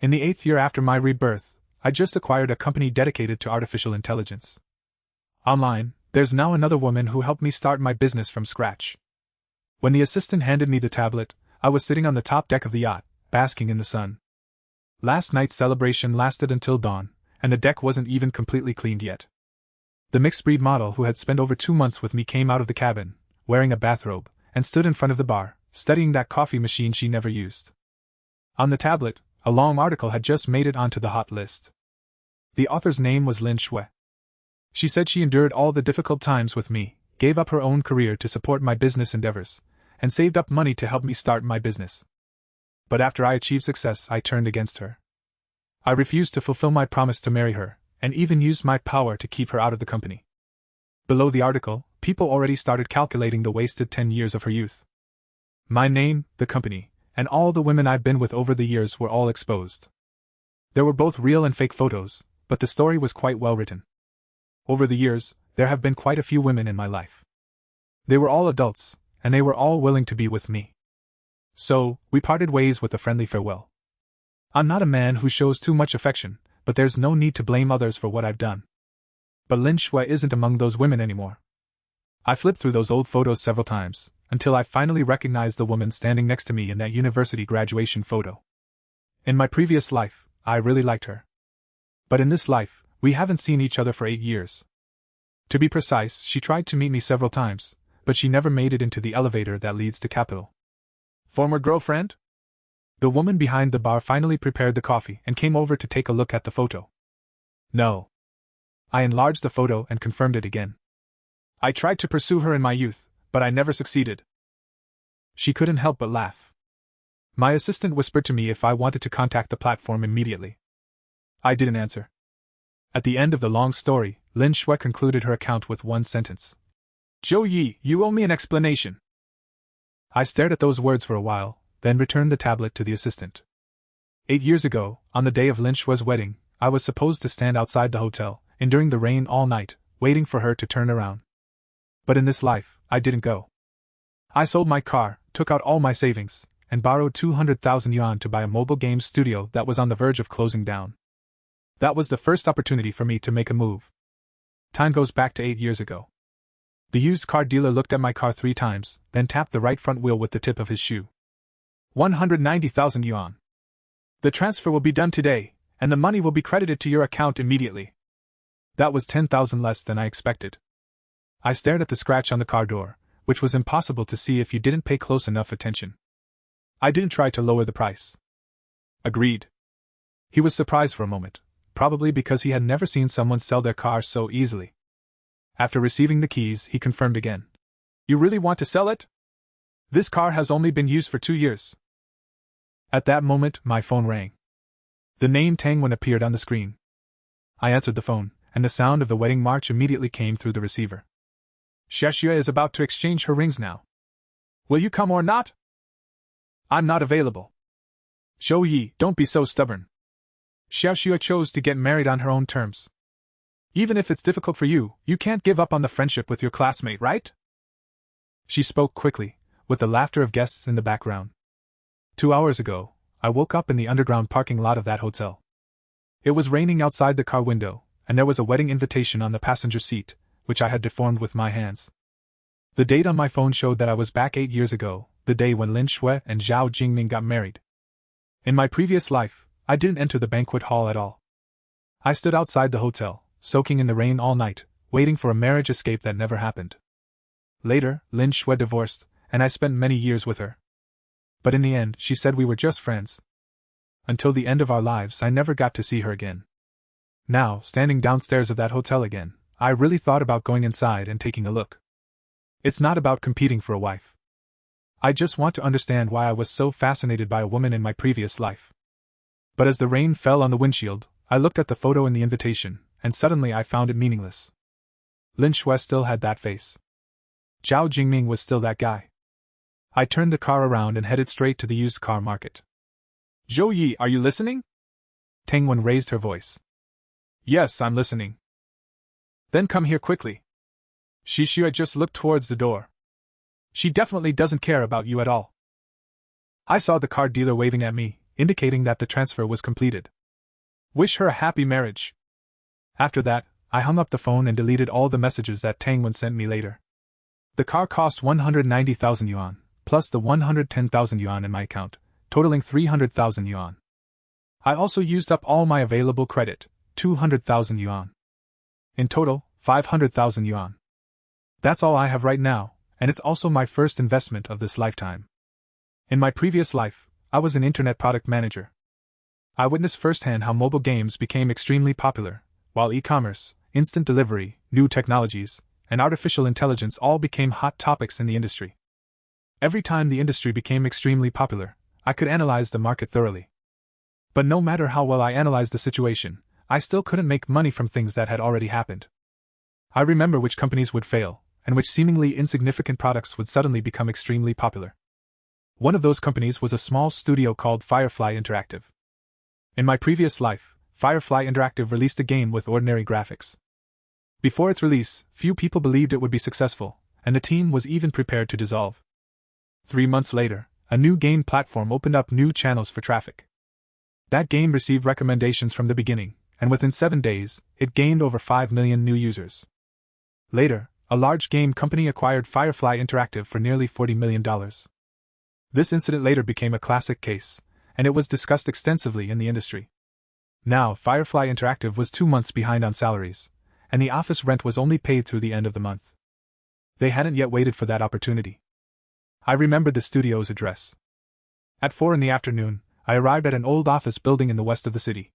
In the 8th year after my rebirth, I just acquired a company dedicated to artificial intelligence. Online, there's now another woman who helped me start my business from scratch. When the assistant handed me the tablet, I was sitting on the top deck of the yacht, basking in the sun. Last night's celebration lasted until dawn, and the deck wasn't even completely cleaned yet. The mixed-breed model who had spent over 2 months with me came out of the cabin, wearing a bathrobe, and stood in front of the bar, studying that coffee machine she never used. On the tablet, a long article had just made it onto the hot list. The author's name was Lin Shui. She said she endured all the difficult times with me, gave up her own career to support my business endeavors, and saved up money to help me start my business. But after I achieved success, I turned against her. I refused to fulfill my promise to marry her, and even used my power to keep her out of the company. Below the article, people already started calculating the wasted 10 years of her youth. My name, the company, and all the women I've been with over the years were all exposed. There were both real and fake photos, but the story was quite well written. Over the years, there have been quite a few women in my life. They were all adults, and they were all willing to be with me. So, we parted ways with a friendly farewell. I'm not a man who shows too much affection, but there's no need to blame others for what I've done. But Lin Shui isn't among those women anymore. I flipped through those old photos several times, until I finally recognized the woman standing next to me in that university graduation photo. In my previous life, I really liked her. But in this life, we haven't seen each other for 8 years. To be precise, she tried to meet me several times, but she never made it into the elevator that leads to Capital. Former girlfriend? The woman behind the bar finally prepared the coffee and came over to take a look at the photo. No. I enlarged the photo and confirmed it again. I tried to pursue her in my youth, but I never succeeded. She couldn't help but laugh. My assistant whispered to me if I wanted to contact the platform immediately. I didn't answer. At the end of the long story, Lin Shui concluded her account with one sentence. Zhou Yi, you owe me an explanation. I stared at those words for a while, then returned the tablet to the assistant. 8 years ago, on the day of Lin Shui's wedding, I was supposed to stand outside the hotel, enduring the rain all night, waiting for her to turn around. But in this life, I didn't go. I sold my car, took out all my savings, and borrowed 200,000 yuan to buy a mobile games studio that was on the verge of closing down. That was the first opportunity for me to make a move. Time goes back to 8 years ago. The used car dealer looked at my car 3 times, then tapped the right front wheel with the tip of his shoe. 190,000 yuan. The transfer will be done today, and the money will be credited to your account immediately. That was 10,000 less than I expected. I stared at the scratch on the car door, which was impossible to see if you didn't pay close enough attention. I didn't try to lower the price. Agreed. He was surprised for a moment, probably because he had never seen someone sell their car so easily. After receiving the keys, he confirmed again. You really want to sell it? This car has only been used for 2 years. At that moment, my phone rang. The name Tang Wen appeared on the screen. I answered the phone, and the sound of the wedding march immediately came through the receiver. Xiaxue is about to exchange her rings now. Will you come or not? I'm not available. Zhou Yi, don't be so stubborn. Xiaxue chose to get married on her own terms. Even if it's difficult for you, you can't give up on the friendship with your classmate, right? She spoke quickly, with the laughter of guests in the background. 2 hours ago, I woke up in the underground parking lot of that hotel. It was raining outside the car window, and there was a wedding invitation on the passenger seat, which I had deformed with my hands. The date on my phone showed that I was back 8 years ago, the day when Lin Shui and Zhao Jingming got married. In my previous life, I didn't enter the banquet hall at all. I stood outside the hotel, soaking in the rain all night, waiting for a marriage escape that never happened. Later, Lin Shui divorced, and I spent many years with her. But in the end, she said we were just friends. Until the end of our lives, I never got to see her again. Now, standing downstairs of that hotel again, I really thought about going inside and taking a look. It's not about competing for a wife. I just want to understand why I was so fascinated by a woman in my previous life. But as the rain fell on the windshield, I looked at the photo in the invitation, and suddenly I found it meaningless. Lin Shui still had that face. Zhao Jingming was still that guy. I turned the car around and headed straight to the used car market. Zhou Yi, are you listening? Tang Wen raised her voice. Yes, I'm listening. Then come here quickly. Xiaxue just looked towards the door. She definitely doesn't care about you at all. I saw the car dealer waving at me, indicating that the transfer was completed. Wish her a happy marriage. After that, I hung up the phone and deleted all the messages that Tangwen sent me later. The car cost 190,000 yuan, plus the 110,000 yuan in my account, totaling 300,000 yuan. I also used up all my available credit, 200,000 yuan. In total, 500,000 yuan. That's all I have right now, and it's also my first investment of this lifetime. In my previous life, I was an internet product manager. I witnessed firsthand how mobile games became extremely popular, while e-commerce, instant delivery, new technologies, and artificial intelligence all became hot topics in the industry. Every time the industry became extremely popular, I could analyze the market thoroughly. But no matter how well I analyzed the situation, I still couldn't make money from things that had already happened. I remember which companies would fail, and which seemingly insignificant products would suddenly become extremely popular. One of those companies was a small studio called Firefly Interactive. In my previous life, Firefly Interactive released a game with ordinary graphics. Before its release, few people believed it would be successful, and the team was even prepared to dissolve. 3 months later, a new game platform opened up new channels for traffic. That game received recommendations from the beginning, and within 7 days, it gained over 5 million new users. Later, a large game company acquired Firefly Interactive for nearly $40 million. This incident later became a classic case, and it was discussed extensively in the industry. Now, Firefly Interactive was 2 months behind on salaries, and the office rent was only paid through the end of the month. They hadn't yet waited for that opportunity. I remembered the studio's address. At 4 in the afternoon, I arrived at an old office building in the west of the city.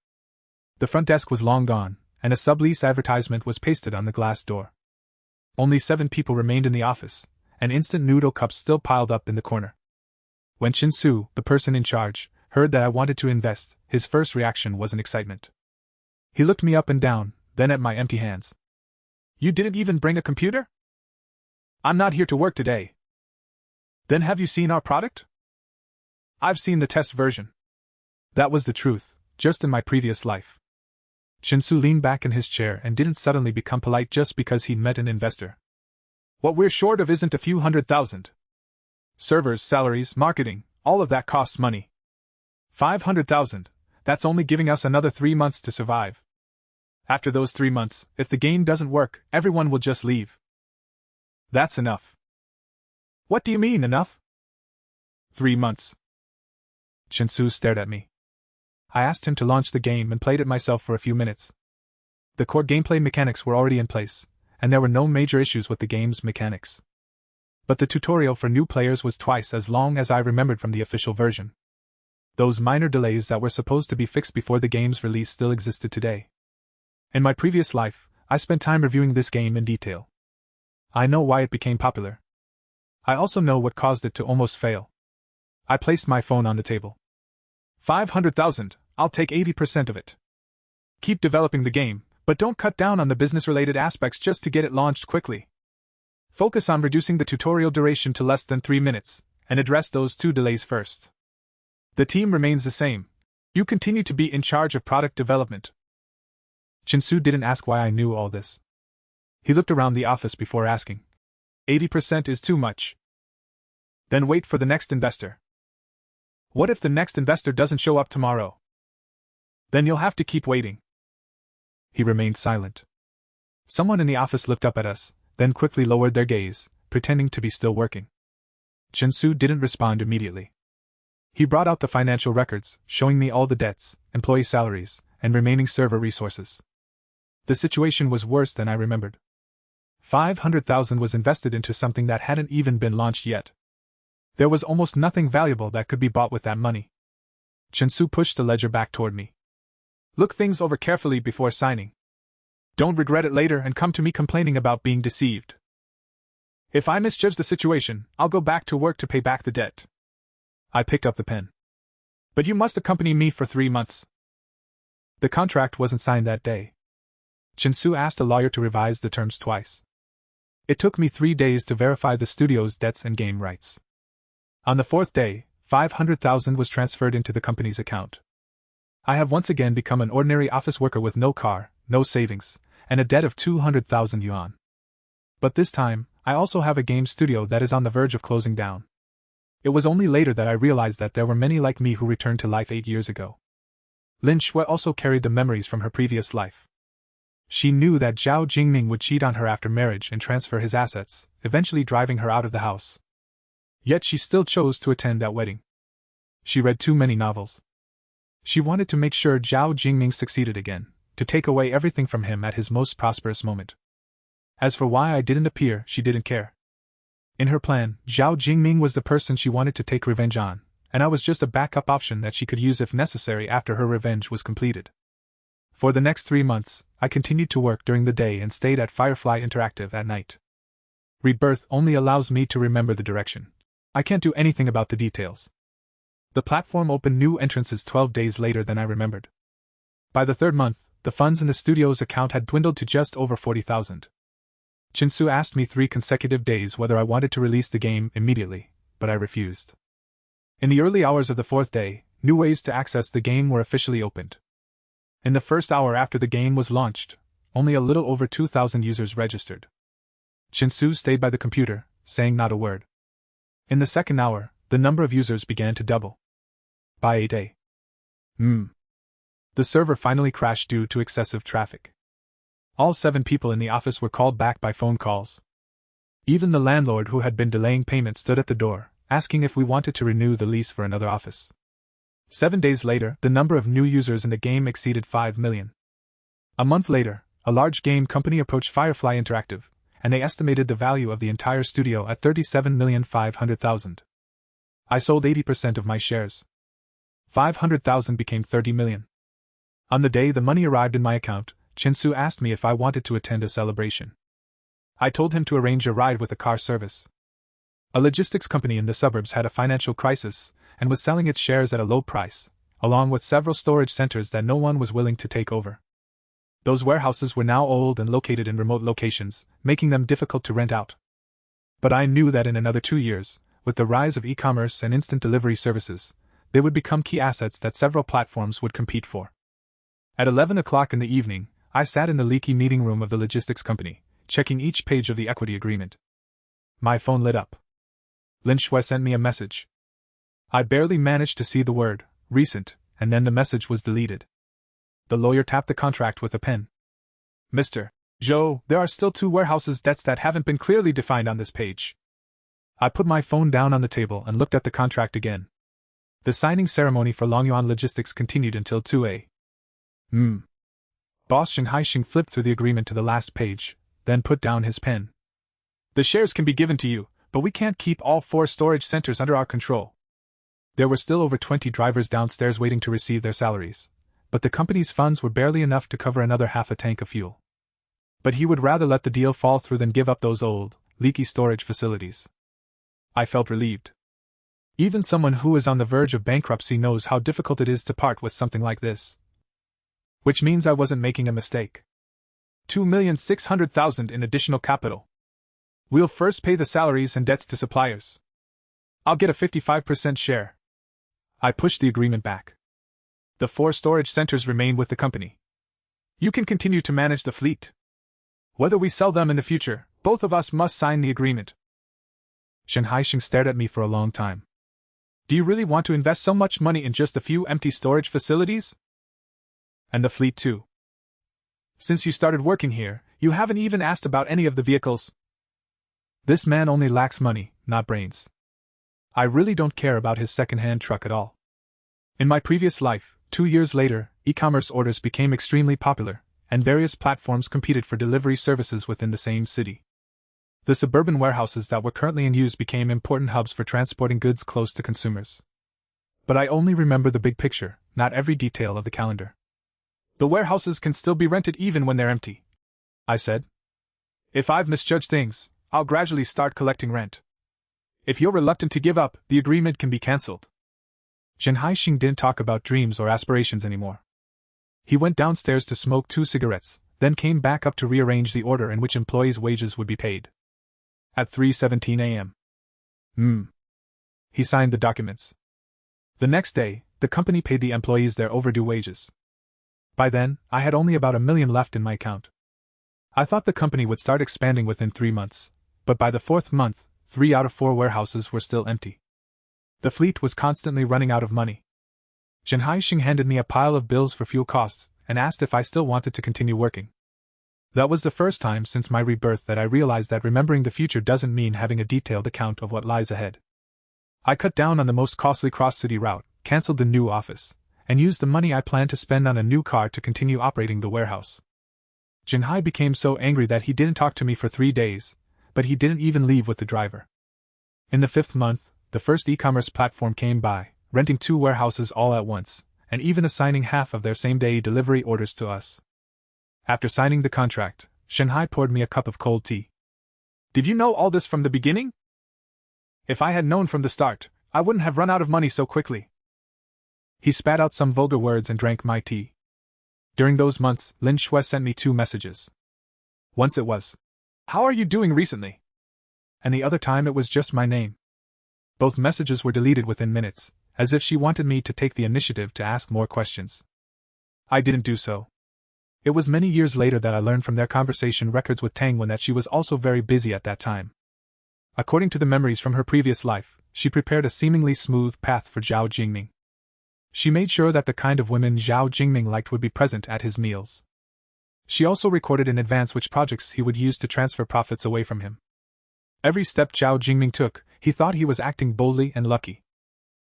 The front desk was long gone, and a sublease advertisement was pasted on the glass door. Only 7 people remained in the office, and instant noodle cups still piled up in the corner. When Chin-Su, the person in charge, heard that I wanted to invest, his first reaction was an excitement. He looked me up and down, then at my empty hands. "You didn't even bring a computer?" "I'm not here to work today." "Then have you seen our product?" "I've seen the test version." That was the truth, just in my previous life. Chin-Su leaned back in his chair and didn't suddenly become polite just because he'd met an investor. "What we're short of isn't a few $100,000. Servers, salaries, marketing, all of that costs money. 500,000, that's only giving us another 3 months to survive. After those 3 months, if the game doesn't work, everyone will just leave." "That's enough." "What do you mean, enough?" 3 months. Chin-Su stared at me. I asked him to launch the game and played it myself for a few minutes. The core gameplay mechanics were already in place, and there were no major issues with the game's mechanics. But the tutorial for new players was twice as long as I remembered from the official version. Those minor delays that were supposed to be fixed before the game's release still existed today. In my previous life, I spent time reviewing this game in detail. I know why it became popular. I also know what caused it to almost fail. I placed my phone on the table. 500,000, I'll take 80% of it. Keep developing the game, but don't cut down on the business-related aspects just to get it launched quickly. Focus on reducing the tutorial duration to less than 3 minutes, and address those 2 delays first. The team remains the same. You continue to be in charge of product development. Chin-Su didn't ask why I knew all this. He looked around the office before asking. 80% is too much. Then wait for the next investor. What if the next investor doesn't show up tomorrow? Then you'll have to keep waiting. He remained silent. Someone in the office looked up at us, then quickly lowered their gaze, pretending to be still working. Chin-Su didn't respond immediately. He brought out the financial records, showing me all the debts, employee salaries, and remaining server resources. The situation was worse than I remembered. 500,000 was invested into something that hadn't even been launched yet. There was almost nothing valuable that could be bought with that money. Chin-Su pushed the ledger back toward me. Look things over carefully before signing. Don't regret it later and come to me complaining about being deceived. If I misjudge the situation, I'll go back to work to pay back the debt. I picked up the pen. But you must accompany me for 3 months. The contract wasn't signed that day. Chin-Su asked a lawyer to revise the terms twice. It took me 3 days to verify the studio's debts and game rights. On the 4th day, 500,000 was transferred into the company's account. I have once again become an ordinary office worker with no car, no savings, and a debt of 200,000 yuan. But this time, I also have a game studio that is on the verge of closing down. It was only later that I realized that there were many like me who returned to life 8 years ago. Lin Shui also carried the memories from her previous life. She knew that Zhao Jingming would cheat on her after marriage and transfer his assets, eventually driving her out of the house. Yet she still chose to attend that wedding. She read too many novels. She wanted to make sure Zhao Jingming succeeded again, to take away everything from him at his most prosperous moment. As for why I didn't appear, she didn't care. In her plan, Zhao Jingming was the person she wanted to take revenge on, and I was just a backup option that she could use if necessary after her revenge was completed. For the next 3 months, I continued to work during the day and stayed at Firefly Interactive at night. Rebirth only allows me to remember the direction. I can't do anything about the details. The platform opened new entrances 12 days later than I remembered. By the 3rd month, the funds in the studio's account had dwindled to just over 40,000. Chinsu asked me 3 consecutive days whether I wanted to release the game immediately, but I refused. In the early hours of the 4th day, new ways to access the game were officially opened. In the first hour after the game was launched, only a little over 2,000 users registered. Chinsu stayed by the computer, saying not a word. In the second hour, the number of users began to double. By 8 a.m. The server finally crashed due to excessive traffic. All 7 people in the office were called back by phone calls. Even the landlord who had been delaying payment stood at the door, asking if we wanted to renew the lease for another office. 7 days later, the number of new users in the game exceeded 5 million. A month later, a large game company approached Firefly Interactive, and they estimated the value of the entire studio at 37,500,000. I sold 80% of my shares. 500,000 became 30 million. On the day the money arrived in my account, Chinsu asked me if I wanted to attend a celebration. I told him to arrange a ride with a car service. A logistics company in the suburbs had a financial crisis and was selling its shares at a low price, along with several storage centers that no one was willing to take over. Those warehouses were now old and located in remote locations, making them difficult to rent out. But I knew that in another 2 years, with the rise of e-commerce and instant delivery services, they would become key assets that several platforms would compete for. At 11 o'clock in the evening, I sat in the leaky meeting room of the logistics company, checking each page of the equity agreement. My phone lit up. Lin Shui sent me a message. I barely managed to see the word, recent, and then the message was deleted. The lawyer tapped the contract with a pen. Mr. Zhou, there are still 2 warehouses debts that haven't been clearly defined on this page. I put my phone down on the table and looked at the contract again. The signing ceremony for Longyuan Logistics continued until 2 a.m. Boss Shen Haixing flipped through the agreement to the last page, then put down his pen. The shares can be given to you, but we can't keep all 4 storage centers under our control. There were still over 20 drivers downstairs waiting to receive their salaries, but the company's funds were barely enough to cover another half a tank of fuel. But he would rather let the deal fall through than give up those old, leaky storage facilities. I felt relieved. Even someone who is on the verge of bankruptcy knows how difficult it is to part with something like this. Which means I wasn't making a mistake. 2,600,000 in additional capital. We'll first pay the salaries and debts to suppliers. I'll get a 55% share. I pushed the agreement back. The 4 storage centers remain with the company. You can continue to manage the fleet. Whether we sell them in the future, both of us must sign the agreement. Shen Haixing stared at me for a long time. Do you really want to invest so much money in just a few empty storage facilities? And the fleet too. Since you started working here, you haven't even asked about any of the vehicles. This man only lacks money, not brains. I really don't care about his second-hand truck at all. In my previous life, 2 years later, e-commerce orders became extremely popular, and various platforms competed for delivery services within the same city. The suburban warehouses that were currently in use became important hubs for transporting goods close to consumers. But I only remember the big picture, not every detail of the calendar. The warehouses can still be rented even when they're empty, I said. If I've misjudged things, I'll gradually start collecting rent. If you're reluctant to give up, the agreement can be cancelled. Shen Haixing didn't talk about dreams or aspirations anymore. He went downstairs to smoke 2 cigarettes, then came back up to rearrange the order in which employees' wages would be paid. At 3:17 a.m. He signed the documents. The next day, the company paid the employees their overdue wages. By then, I had only about 1 million left in my account. I thought the company would start expanding within 3 months, but by the 4th month, 3 out of 4 warehouses were still empty. The fleet was constantly running out of money. Zheng Haixing handed me a pile of bills for fuel costs and asked if I still wanted to continue working. That was the first time since my rebirth that I realized that remembering the future doesn't mean having a detailed account of what lies ahead. I cut down on the most costly cross-city route, cancelled the new office, and used the money I planned to spend on a new car to continue operating the warehouse. Zheng Hai became so angry that he didn't talk to me for 3 days, but he didn't even leave with the driver. In the 5th month, the first e-commerce platform came by, renting 2 warehouses all at once, and even assigning half of their same-day delivery orders to us. After signing the contract, Zheng Hai poured me a cup of cold tea. "Did you know all this from the beginning? If I had known from the start, I wouldn't have run out of money so quickly." He spat out some vulgar words and drank my tea. During those months, Lin Shui sent me 2 messages. Once it was, "How are you doing recently?" And the other time it was just my name. Both messages were deleted within minutes, as if she wanted me to take the initiative to ask more questions. I didn't do so. It was many years later that I learned from their conversation records with Tang Wen that she was also very busy at that time. According to the memories from her previous life, she prepared a seemingly smooth path for Zhao Jingming. She made sure that the kind of women Zhao Jingming liked would be present at his meals. She also recorded in advance which projects he would use to transfer profits away from him. Every step Zhao Jingming took, he thought he was acting boldly and lucky.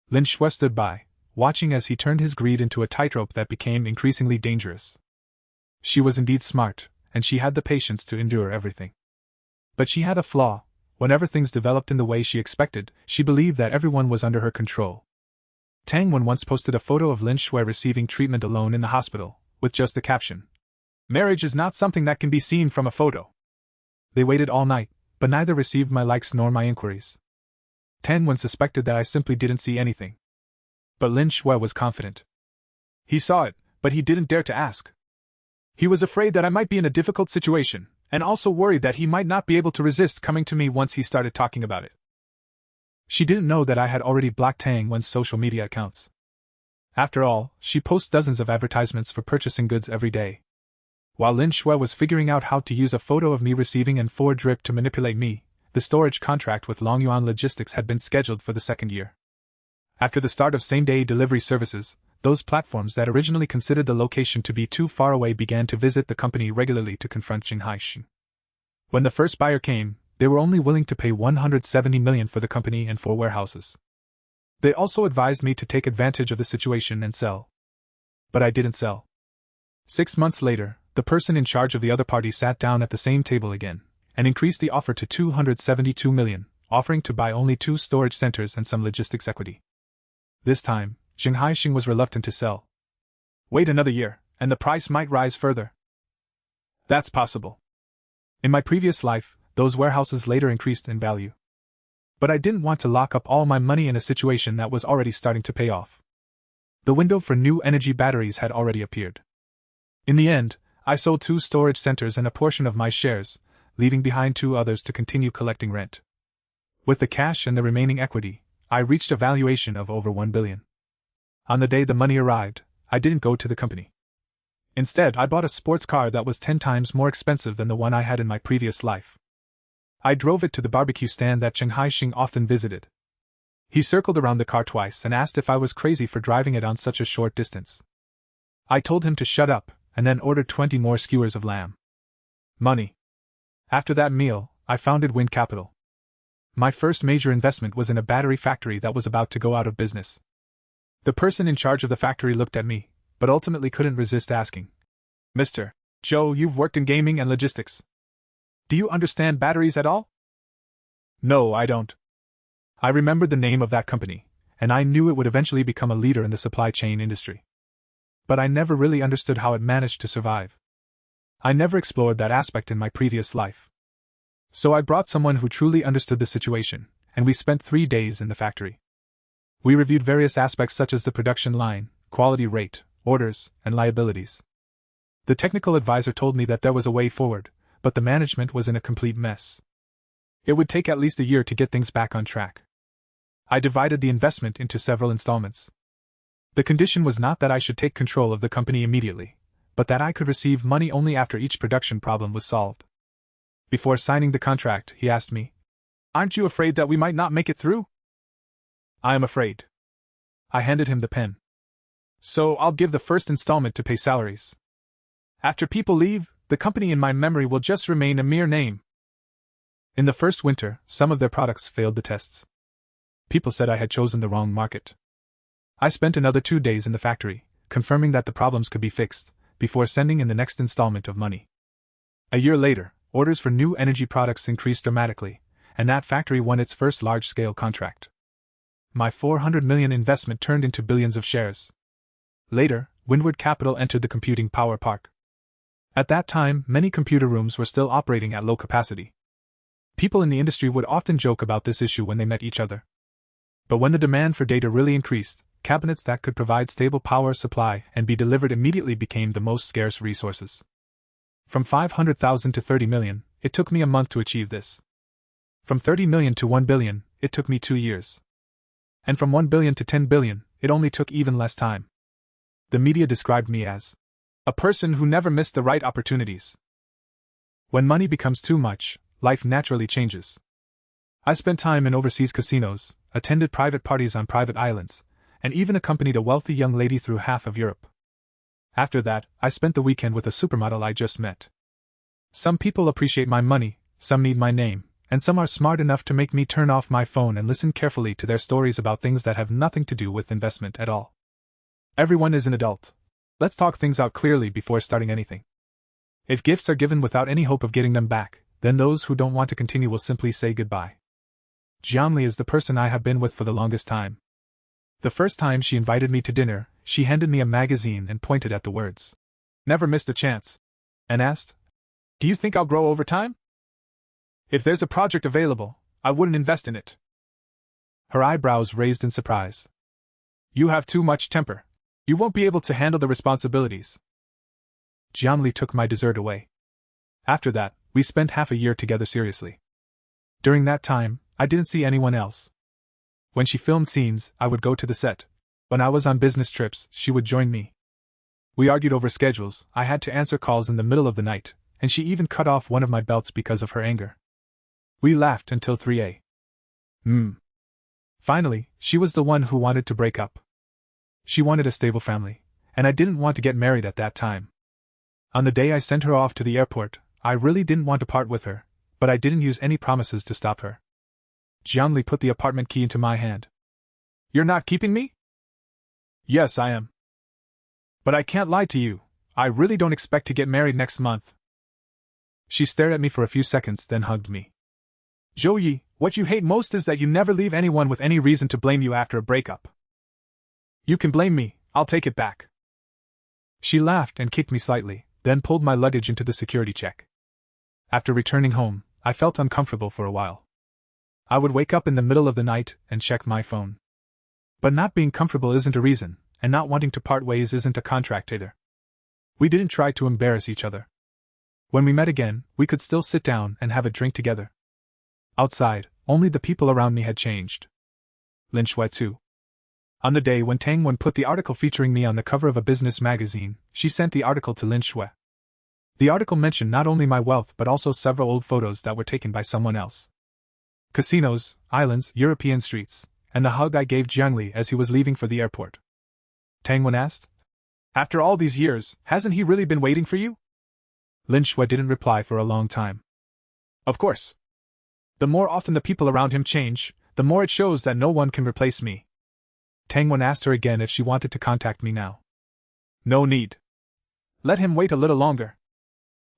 Lin Shui stood by, watching as he turned his greed into a tightrope that became increasingly dangerous. She was indeed smart, and she had the patience to endure everything. But she had a flaw. Whenever things developed in the way she expected, she believed that everyone was under her control. Tang Wen once posted a photo of Lin Shui receiving treatment alone in the hospital, with just the caption, "Marriage is not something that can be seen from a photo." They waited all night, but neither received my likes nor my inquiries. Tang Wen suspected that I simply didn't see anything. But Lin Shui was confident. He saw it, but he didn't dare to ask. He was afraid that I might be in a difficult situation, and also worried that he might not be able to resist coming to me once he started talking about it. She didn't know that I had already blocked Tang Wen's social media accounts. After all, she posts dozens of advertisements for purchasing goods every day. While Lin Shui was figuring out how to use a photo of me receiving and forward drip to manipulate me, the storage contract with Longyuan Logistics had been scheduled for the 2nd year. After the start of same-day delivery services, those platforms that originally considered the location to be too far away began to visit the company regularly to confront Zheng Haixing. When the first buyer came, they were only willing to pay 170 million for the company and 4 warehouses. They also advised me to take advantage of the situation and sell. But I didn't sell. 6 months later, the person in charge of the other party sat down at the same table again, and increased the offer to 272 million, offering to buy only 2 storage centers and some logistics equity. This time, Zheng Haixing was reluctant to sell. "Wait another year, and the price might rise further." "That's possible." In my previous life, those warehouses later increased in value. But I didn't want to lock up all my money in a situation that was already starting to pay off. The window for new energy batteries had already appeared. In the end, I sold 2 storage centers and a portion of my shares, leaving behind 2 others to continue collecting rent. With the cash and the remaining equity, I reached a valuation of over 1 billion. On the day the money arrived, I didn't go to the company. Instead, I bought a sports car that was 10 times more expensive than the one I had in my previous life. I drove it to the barbecue stand that Zheng Haixing often visited. He circled around the car twice and asked if I was crazy for driving it on such a short distance. I told him to shut up, and then ordered 20 more skewers of lamb. Money. After that meal, I founded Wind Capital. My first major investment was in a battery factory that was about to go out of business. The person in charge of the factory looked at me, but ultimately couldn't resist asking, "Mr. Joe, you've worked in gaming and logistics. Do you understand batteries at all?" "No, I don't." I remembered the name of that company, and I knew it would eventually become a leader in the supply chain industry. But I never really understood how it managed to survive. I never explored that aspect in my previous life. So I brought someone who truly understood the situation, and we spent 3 days in the factory. We reviewed various aspects such as the production line, quality rate, orders, and liabilities. The technical advisor told me that there was a way forward, but the management was in a complete mess. It would take at least a year to get things back on track. I divided the investment into several installments. The condition was not that I should take control of the company immediately, but that I could receive money only after each production problem was solved. Before signing the contract, he asked me, "Aren't you afraid that we might not make it through?" I am afraid. I handed him the pen. So I'll give the first installment to pay salaries. After people leave, the company in my memory will just remain a mere name. In the first winter, some of their products failed the tests. People said I had chosen the wrong market. I spent another 2 days in the factory, confirming that the problems could be fixed, before sending in the next installment of money. A year later, orders for new energy products increased dramatically, and that factory won its first large-scale contract. My 400 million investment turned into billions of shares. Later, Windward Capital entered the computing power park. At that time, many computer rooms were still operating at low capacity. People in the industry would often joke about this issue when they met each other. But when the demand for data really increased, cabinets that could provide stable power supply and be delivered immediately became the most scarce resources. From 500,000 to 30 million, it took me a month to achieve this. From 30 million to 1 billion, it took me 2 years. And from 1 billion to 10 billion, it only took even less time. The media described me as a person who never missed the right opportunities. When money becomes too much, life naturally changes. I spent time in overseas casinos, attended private parties on private islands, and even accompanied a wealthy young lady through half of Europe. After that, I spent the weekend with a supermodel I just met. Some people appreciate my money, some need my name, and some are smart enough to make me turn off my phone and listen carefully to their stories about things that have nothing to do with investment at all. Everyone is an adult. Let's talk things out clearly before starting anything. If gifts are given without any hope of getting them back, then those who don't want to continue will simply say goodbye. Jianli is the person I have been with for the longest time. The first time she invited me to dinner, she handed me a magazine and pointed at the words, "Never missed a chance," and asked, "Do you think I'll grow over time? If there's a project available, I wouldn't invest in it." Her eyebrows raised in surprise. "You have too much temper. You won't be able to handle the responsibilities." Jianli took my dessert away. After that, we spent half a year together seriously. During that time, I didn't see anyone else. When she filmed scenes, I would go to the set. When I was on business trips, she would join me. We argued over schedules, I had to answer calls in the middle of the night, and she even cut off one of my belts because of her anger. We laughed until 3 a.m. Finally, she was the one who wanted to break up. She wanted a stable family, and I didn't want to get married at that time. On the day I sent her off to the airport, I really didn't want to part with her, but I didn't use any promises to stop her. Jianli put the apartment key into my hand. "You're not keeping me?" "Yes, I am. But I can't lie to you, I really don't expect to get married next month." She stared at me for a few seconds, then hugged me. "Zhou, what you hate most is that you never leave anyone with any reason to blame you after a breakup. You can blame me, I'll take it back." She laughed and kicked me slightly, then pulled my luggage into the security check. After returning home, I felt uncomfortable for a while. I would wake up in the middle of the night and check my phone. But not being comfortable isn't a reason, and not wanting to part ways isn't a contract either. We didn't try to embarrass each other. When we met again, we could still sit down and have a drink together. Outside, only the people around me had changed. Lin Shui too. On the day when Tang Wen put the article featuring me on the cover of a business magazine, she sent the article to Lin Shui. The article mentioned not only my wealth but also several old photos that were taken by someone else. Casinos, islands, European streets, and the hug I gave Jianli as he was leaving for the airport. Tang Wen asked, "After all these years, hasn't he really been waiting for you?" Lin Shui didn't reply for a long time. "Of course. The more often the people around him change, the more it shows that no one can replace me." Tang Wen asked her again if she wanted to contact me now. "No need. Let him wait a little longer.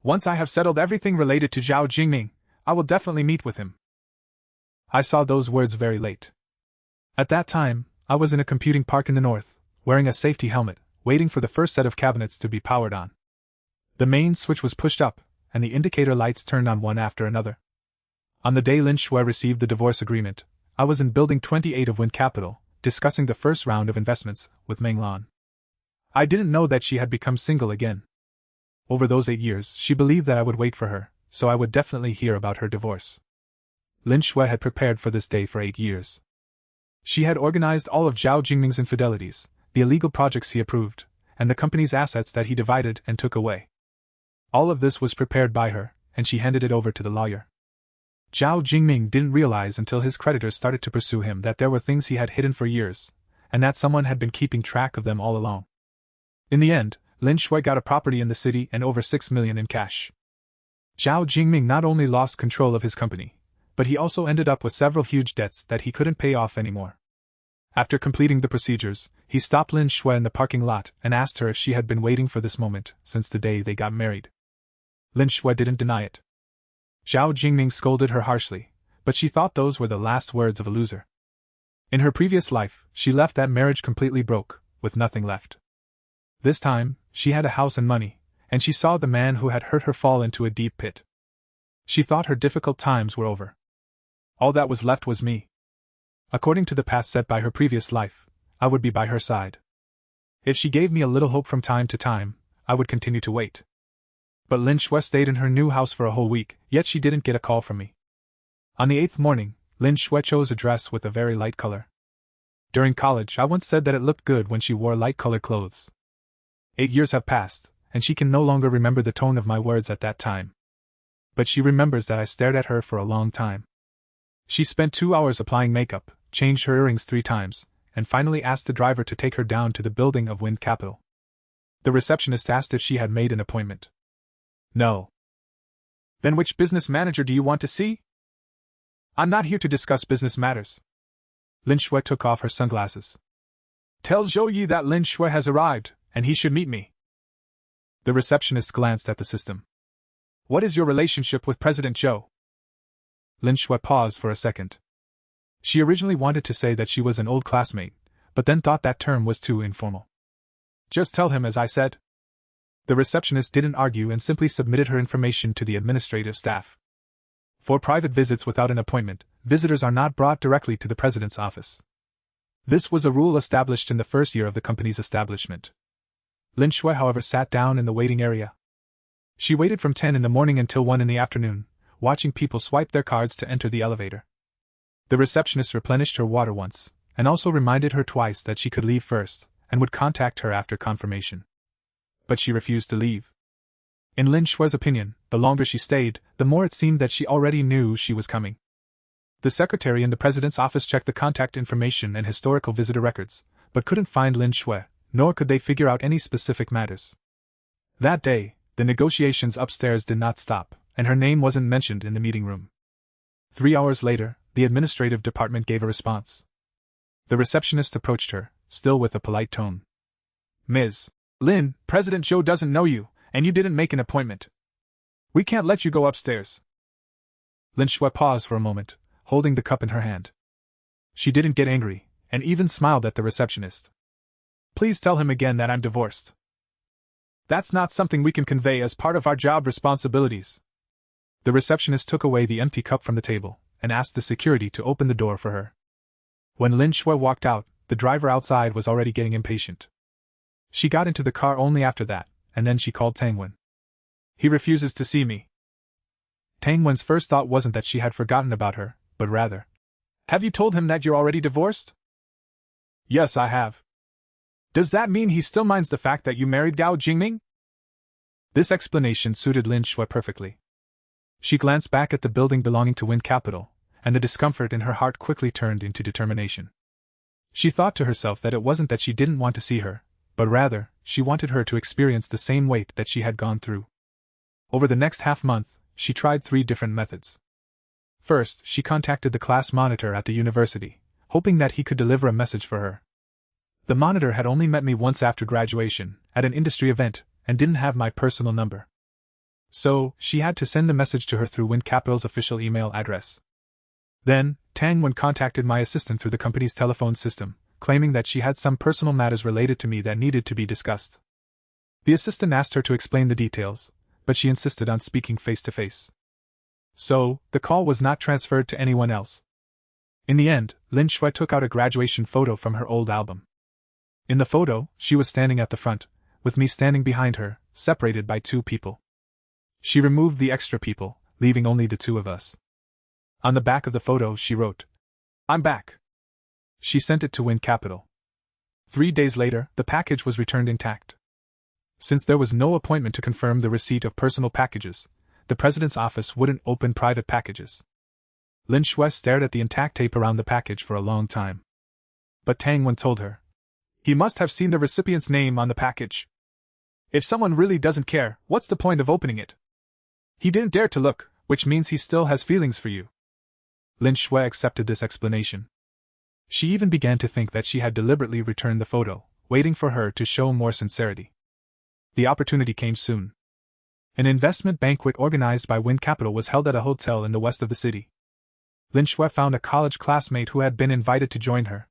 Once I have settled everything related to Zhao Jingming, I will definitely meet with him." I saw those words very late. At that time, I was in a computing park in the north, wearing a safety helmet, waiting for the first set of cabinets to be powered on. The main switch was pushed up, and the indicator lights turned on one after another. On the day Lin Shui received the divorce agreement, I was in Building 28 of Wind Capital, discussing the first round of investments with Meng Lan. I didn't know that she had become single again. Over those 8 years, she believed that I would wait for her, so I would definitely hear about her divorce. Lin Shui had prepared for this day for 8 years. She had organized all of Zhao Jingming's infidelities, the illegal projects he approved, and the company's assets that he divided and took away. All of this was prepared by her, and she handed it over to the lawyer. Zhao Jingming didn't realize until his creditors started to pursue him that there were things he had hidden for years, and that someone had been keeping track of them all along. In the end, Lin Shui got a property in the city and over 6 million in cash. Zhao Jingming not only lost control of his company, but he also ended up with several huge debts that he couldn't pay off anymore. After completing the procedures, he stopped Lin Shui in the parking lot and asked her if she had been waiting for this moment since the day they got married. Lin Shui didn't deny it. Zhao Jingming scolded her harshly, but she thought those were the last words of a loser. In her previous life, she left that marriage completely broke, with nothing left. This time, she had a house and money, and she saw the man who had hurt her fall into a deep pit. She thought her difficult times were over. All that was left was me. According to the path set by her previous life, I would be by her side. If she gave me a little hope from time to time, I would continue to wait. But Lin Shui stayed in her new house for a whole week, yet she didn't get a call from me. On the 8th morning, Lin Shui chose a dress with a very light color. During college, I once said that it looked good when she wore light-colored clothes. 8 years have passed, and she can no longer remember the tone of my words at that time. But she remembers that I stared at her for a long time. She spent 2 hours applying makeup, changed her earrings 3 times, and finally asked the driver to take her down to the building of Wind Capital. The receptionist asked if she had made an appointment. No. Then which business manager do you want to see? I'm not here to discuss business matters. Lin Shui took off her sunglasses. Tell Zhou Yi that Lin Shui has arrived, and he should meet me. The receptionist glanced at the system. What is your relationship with President Zhou? Lin Shui paused for a second. She originally wanted to say that she was an old classmate, but then thought that term was too informal. Just tell him as I said. The receptionist didn't argue and simply submitted her information to the administrative staff. For private visits without an appointment, visitors are not brought directly to the president's office. This was a rule established in the first year of the company's establishment. Lin Shui, however, sat down in the waiting area. She waited from 10 in the morning until 1 in the afternoon, watching people swipe their cards to enter the elevator. The receptionist replenished her water once, and also reminded her twice that she could leave first, and would contact her after confirmation. But she refused to leave. In Lin Shui's opinion, the longer she stayed, the more it seemed that she already knew she was coming. The secretary in the president's office checked the contact information and historical visitor records, but couldn't find Lin Shui, nor could they figure out any specific matters. That day, the negotiations upstairs did not stop, and her name wasn't mentioned in the meeting room. 3 hours later, the administrative department gave a response. The receptionist approached her, still with a polite tone. Ms. Lin, President Zhou doesn't know you, and you didn't make an appointment. We can't let you go upstairs. Lin Shui paused for a moment, holding the cup in her hand. She didn't get angry, and even smiled at the receptionist. Please tell him again that I'm divorced. That's not something we can convey as part of our job responsibilities. The receptionist took away the empty cup from the table, and asked the security to open the door for her. When Lin Shui walked out, the driver outside was already getting impatient. She got into the car only after that, and then she called Tang Wen. He refuses to see me. Tang Wen's first thought wasn't that she had forgotten about her, but rather, have you told him that you're already divorced? Yes, I have. Does that mean he still minds the fact that you married Gao Jingming? This explanation suited Lin Shui perfectly. She glanced back at the building belonging to Wind Capital, and the discomfort in her heart quickly turned into determination. She thought to herself that it wasn't that she didn't want to see her, but rather, she wanted her to experience the same weight that she had gone through. Over the next half-month, she tried 3 different methods. First, she contacted the class monitor at the university, hoping that he could deliver a message for her. The monitor had only met me once after graduation, at an industry event, and didn't have my personal number. So, she had to send the message to her through Wind Capital's official email address. Then, Tang Wen contacted my assistant through the company's telephone system, claiming that she had some personal matters related to me that needed to be discussed. The assistant asked her to explain the details, but she insisted on speaking face-to-face. So, the call was not transferred to anyone else. In the end, Lin Shui took out a graduation photo from her old album. In the photo, she was standing at the front, with me standing behind her, separated by 2 people. She removed the extra people, leaving only the 2 of us. On the back of the photo she wrote, "I'm back." She sent it to Wind Capital. 3 days later, the package was returned intact. Since there was no appointment to confirm the receipt of personal packages, the president's office wouldn't open private packages. Lin Shui stared at the intact tape around the package for a long time. But Tang Wen told her. He must have seen the recipient's name on the package. If someone really doesn't care, what's the point of opening it? He didn't dare to look, which means he still has feelings for you. Lin Shui accepted this explanation. She even began to think that she had deliberately returned the photo, waiting for her to show more sincerity. The opportunity came soon. An investment banquet organized by Wind Capital was held at a hotel in the west of the city. Lin Shui found a college classmate who had been invited to join her.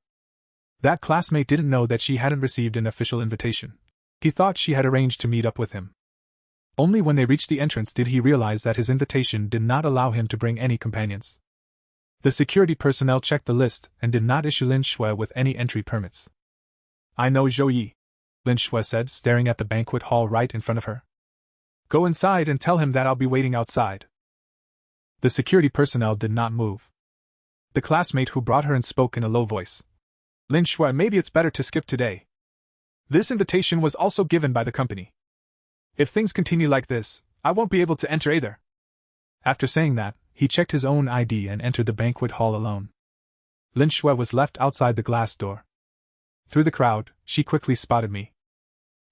That classmate didn't know that she hadn't received an official invitation. He thought she had arranged to meet up with him. Only when they reached the entrance did he realize that his invitation did not allow him to bring any companions. The security personnel checked the list and did not issue Lin Shui with any entry permits. I know Zhou Yi, Lin Shui said, staring at the banquet hall right in front of her. Go inside and tell him that I'll be waiting outside. The security personnel did not move. The classmate who brought her in spoke in a low voice. Lin Shui, maybe it's better to skip today. This invitation was also given by the company. If things continue like this, I won't be able to enter either. After saying that, he checked his own ID and entered the banquet hall alone. Lin Shui was left outside the glass door. Through the crowd, she quickly spotted me.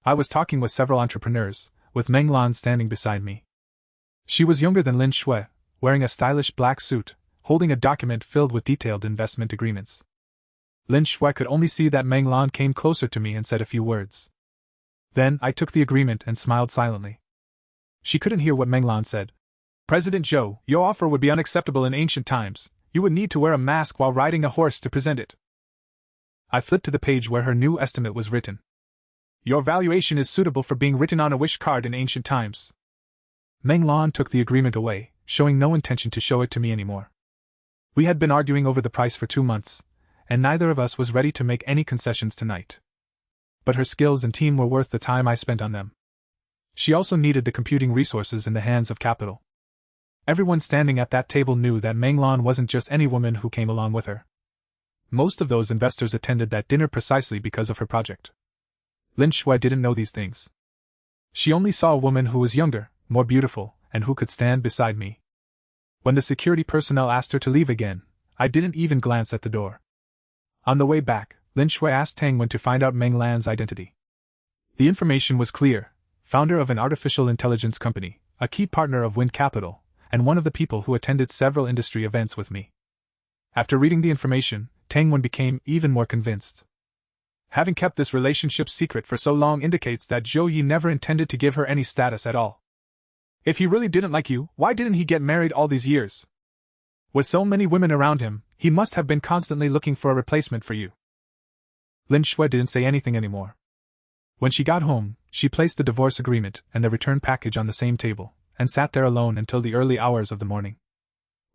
I was talking with several entrepreneurs, with Meng Lan standing beside me. She was younger than Lin Shui, wearing a stylish black suit, holding a document filled with detailed investment agreements. Lin Shui could only see that Meng Lan came closer to me and said a few words. Then I took the agreement and smiled silently. She couldn't hear what Meng Lan said. President Zhou, your offer would be unacceptable in ancient times. You would need to wear a mask while riding a horse to present it. I flipped to the page where her new estimate was written. Your valuation is suitable for being written on a wish card in ancient times. Meng Lan took the agreement away, showing no intention to show it to me anymore. We had been arguing over the price for 2 months, and neither of us was ready to make any concessions tonight. But her skills and team were worth the time I spent on them. She also needed the computing resources in the hands of capital. Everyone standing at that table knew that Meng Lan wasn't just any woman who came along with her. Most of those investors attended that dinner precisely because of her project. Lin Shui didn't know these things. She only saw a woman who was younger, more beautiful, and who could stand beside me. When the security personnel asked her to leave again, I didn't even glance at the door. On the way back, Lin Shui asked Tang Wen to find out Meng Lan's identity. The information was clear: founder of an artificial intelligence company, a key partner of Wind Capital, and one of the people who attended several industry events with me. After reading the information, Tang Wen became even more convinced. Having kept this relationship secret for so long indicates that Zhou Yi never intended to give her any status at all. If he really didn't like you, why didn't he get married all these years? With so many women around him, he must have been constantly looking for a replacement for you. Lin Shui didn't say anything anymore. When she got home, she placed the divorce agreement and the return package on the same table, and sat there alone until the early hours of the morning.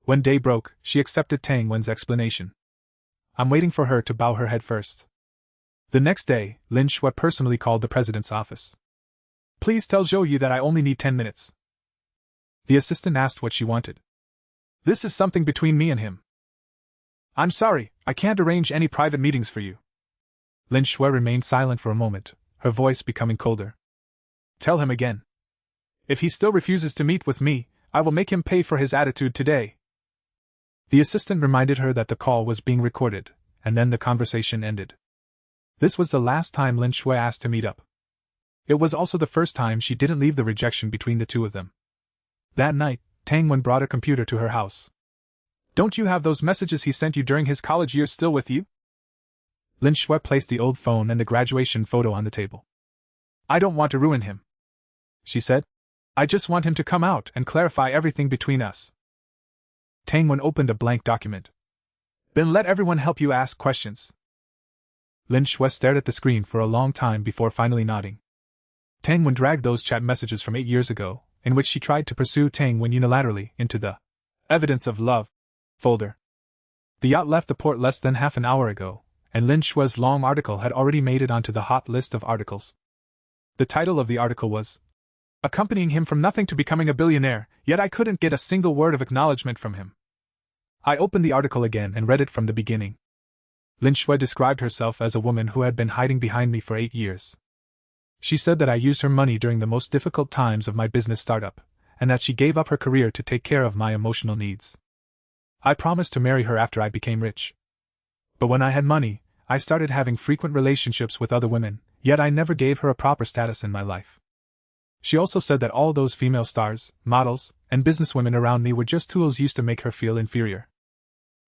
When day broke, she accepted Tang Wen's explanation. I'm waiting for her to bow her head first. The next day, Lin Shui personally called the president's office. Please tell Zhou Yi that I only need 10 minutes. The assistant asked what she wanted. This is something between me and him. I'm sorry, I can't arrange any private meetings for you. Lin Shui remained silent for a moment, her voice becoming colder. Tell him again. If he still refuses to meet with me, I will make him pay for his attitude today. The assistant reminded her that the call was being recorded, and then the conversation ended. This was the last time Lin Shui asked to meet up. It was also the first time she didn't leave the rejection between the two of them. That night, Tang Wen brought a computer to her house. Don't you have those messages he sent you during his college years still with you? Lin Shui placed the old phone and the graduation photo on the table. I don't want to ruin him, she said. I just want him to come out and clarify everything between us. Tang Wen opened a blank document. Then let everyone help you ask questions. Lin Shui stared at the screen for a long time before finally nodding. Tang Wen dragged those chat messages from 8 years ago, in which she tried to pursue Tang Wen unilaterally, into the Evidence of Love folder. The yacht left the port less than half an hour ago, and Lin Shui's long article had already made it onto the hot list of articles. The title of the article was Accompanying Him from Nothing to Becoming a Billionaire, Yet I Couldn't Get a Single Word of Acknowledgement from Him. I opened the article again and read it from the beginning. Lin Shui described herself as a woman who had been hiding behind me for 8 years. She said that I used her money during the most difficult times of my business startup, and that she gave up her career to take care of my emotional needs. I promised to marry her after I became rich. But when I had money, I started having frequent relationships with other women, yet I never gave her a proper status in my life. She also said that all those female stars, models, and businesswomen around me were just tools used to make her feel inferior.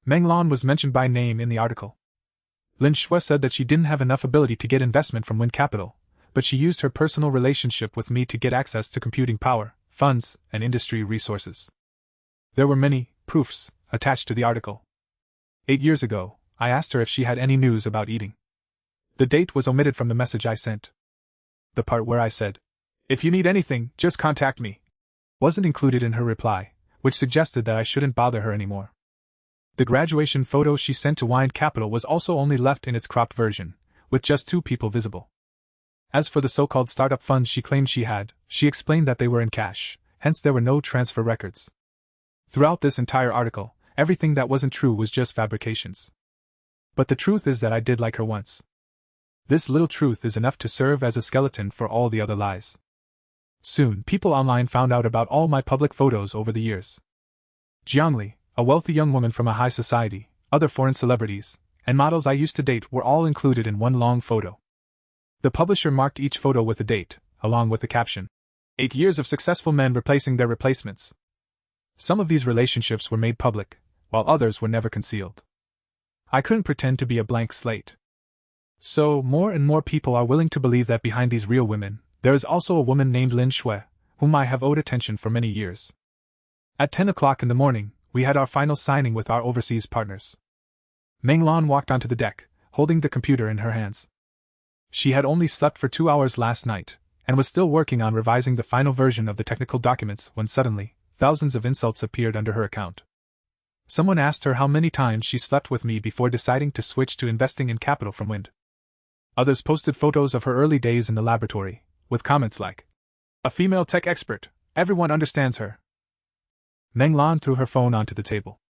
Meng Lan was mentioned by name in the article. Lin Shui said that she didn't have enough ability to get investment from Wind Capital, but she used her personal relationship with me to get access to computing power, funds, and industry resources. There were many proofs attached to the article. 8 years ago, I asked her if she had any news about eating. The date was omitted from the message I sent. The part where I said, "If you need anything, just contact me," wasn't included in her reply, which suggested that I shouldn't bother her anymore. The graduation photo she sent to Wind Capital was also only left in its cropped version, with just 2 people visible. As for the so-called startup funds she claimed she had, she explained that they were in cash, hence there were no transfer records. Throughout this entire article, everything that wasn't true was just fabrications. But the truth is that I did like her once. This little truth is enough to serve as a skeleton for all the other lies. Soon, people online found out about all my public photos over the years. Jiangli, a wealthy young woman from a high society, other foreign celebrities, and models I used to date were all included in one long photo. The publisher marked each photo with a date, along with the caption, 8 years of successful men replacing their replacements. Some of these relationships were made public, while others were never concealed. I couldn't pretend to be a blank slate. So, more and more people are willing to believe that behind these real women, there is also a woman named Lin Shui, whom I have owed attention for many years. At 10 o'clock in the morning, we had our final signing with our overseas partners. Meng Lan walked onto the deck, holding the computer in her hands. She had only slept for 2 hours last night, and was still working on revising the final version of the technical documents when suddenly, thousands of insults appeared under her account. Someone asked her how many times she slept with me before deciding to switch to investing in capital from Wind. Others posted photos of her early days in the laboratory, with comments like, "A female tech expert, everyone understands her." Meng Lan threw her phone onto the table.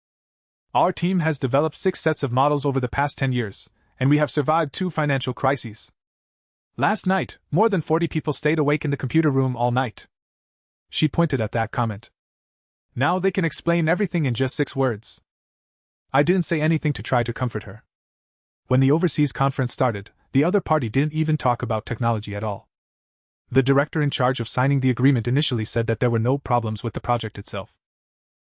"Our team has developed 6 sets of models over the past 10 years, and we have survived 2 financial crises. Last night, more than 40 people stayed awake in the computer room all night." She pointed at that comment. "Now they can explain everything in just 6 words. I didn't say anything to try to comfort her. When the overseas conference started, the other party didn't even talk about technology at all. The director in charge of signing the agreement initially said that there were no problems with the project itself.